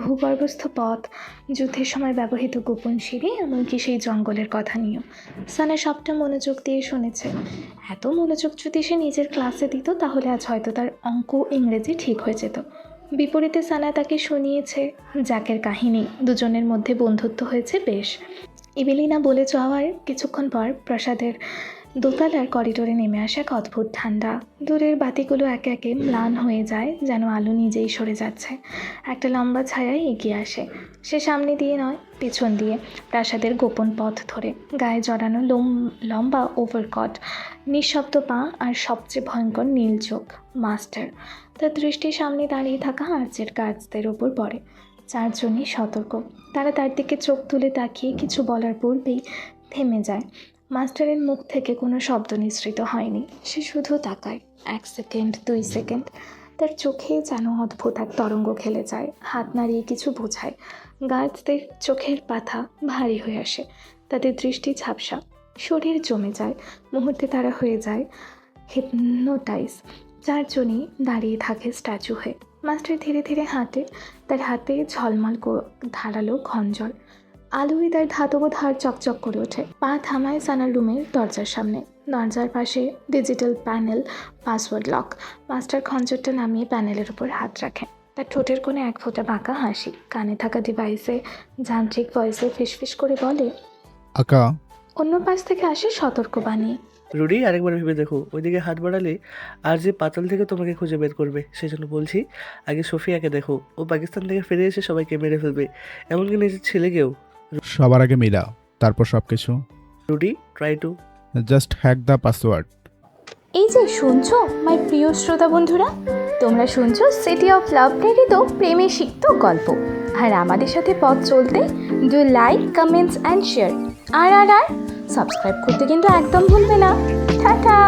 ভূগর্ভস্থ পথ, যুদ্ধের সময় ব্যবহৃত গোপন সিঁড়ি, এমনকি সেই জঙ্গলের কথা নিয়েও। সানা সবটা মনোযোগ দিয়ে শুনেছে। এত মনোযোগ যদি সে নিজের ক্লাসে দিত তাহলে আজ হয়তো তার অঙ্ক ইংরেজি ঠিক হয়ে যেত। বিপরীতে সানা তাকে শুনিয়েছে জ্যাকের কাহিনী। দুজনের মধ্যে বন্ধুত্ব হয়েছে বেশ। ইবেলিনা বলে যাওয়ার কিছুক্ষণ পর প্রাসাদের দোতলার করিডোরে নেমে আসে এক অদ্ভুত ঠান্ডা। দূরের বাতিগুলো একে একে ম্লান হয়ে যায়, যেন আলো নিজেই সরে যাচ্ছে। একটা লম্বা ছায়ায় এগিয়ে আসে। সে সামনে দিয়ে নয়, পেছন দিয়ে, প্রাসাদের গোপন পথ ধরে। গায়ে জড়ানো লম্বা ওভারকট, নিঃশব্দ পা আর সবচেয়ে ভয়ঙ্কর নীল চোখ। মাস্টার। তার দৃষ্টি সামনে দাঁড়িয়ে থাকা আর্চের গার্ডসদের ওপর পড়ে। 4 জনই সতর্ক। তারা তার দিকে চোখ তুলে তাকিয়ে কিছু বলার পূর্বেই থেমে যায়। মাস্টারের মুখ থেকে কোনো শব্দ নিঃসৃত হয়নি। সে শুধু তাকায়। 1 সেকেন্ড, 2 সেকেন্ড। তার চোখে যেন অদ্ভুত এক তরঙ্গ খেলে যায়। হাত নাড়িয়ে কিছু বোঝায়। গার্ডসদের চোখের পাতা ভারী হয়ে আসে। তাদের দৃষ্টি ঝাপসা, শরীর জমে যায়। মুহূর্তে তারা হয়ে যায় হিপনোটাইজ। 4 জনই দাঁড়িয়ে থাকে স্ট্যাচু হয়ে। মাস্টার ধীরে ধীরে হাঁটে। তার হাতে ঝলমল ধারালো খঞ্জর। আলোয় তার ধাতব ধার চকচক করে ওঠে। পা থামায় সানার রুমের দরজার সামনে। দরজার পাশে digital panel, password lock. Master খঞ্জরটা নামিয়ে প্যানেলের উপর হাত রাখে। তার ঠোঁটের কোণে এক ফোঁটা বাঁকা হাসি। কানে থাকা ডিভাইসে যান্ত্রিক ভয়েসে ফিসফিস করে বলে, আকা। অন্য পাশ থেকে আসে সতর্ক বাণী। রুডি, আরেকবার ভেবে দেখো, ওইদিকে হাত বাড়ালে আর যে পাতাল থেকে তোমাকে খুঁজে বের করবে। সেজন্য বলছি, আগে সোফিয়াকে দেখো। ও পাকিস্তান থেকে ফিরে এসে সবাইকে মেরে ফেলবে, এমনকি নিজের ছেলেকেও। সবার আগে মিলা, তারপর সব কিছু। Rudy, try to just hack the password. এই যে শুনছো মাই প্রিয় শ্রোতা বন্ধুরা, তোমরা শুনছো সিটি অফ লাভ প্রেরিত প্রেমে সিক্ত গল্প। আর আমাদের সাথে পথ চলতে do like, comments and share. আর সাবস্ক্রাইব করতে কিন্তু একদম ভুলবে না। টাটা।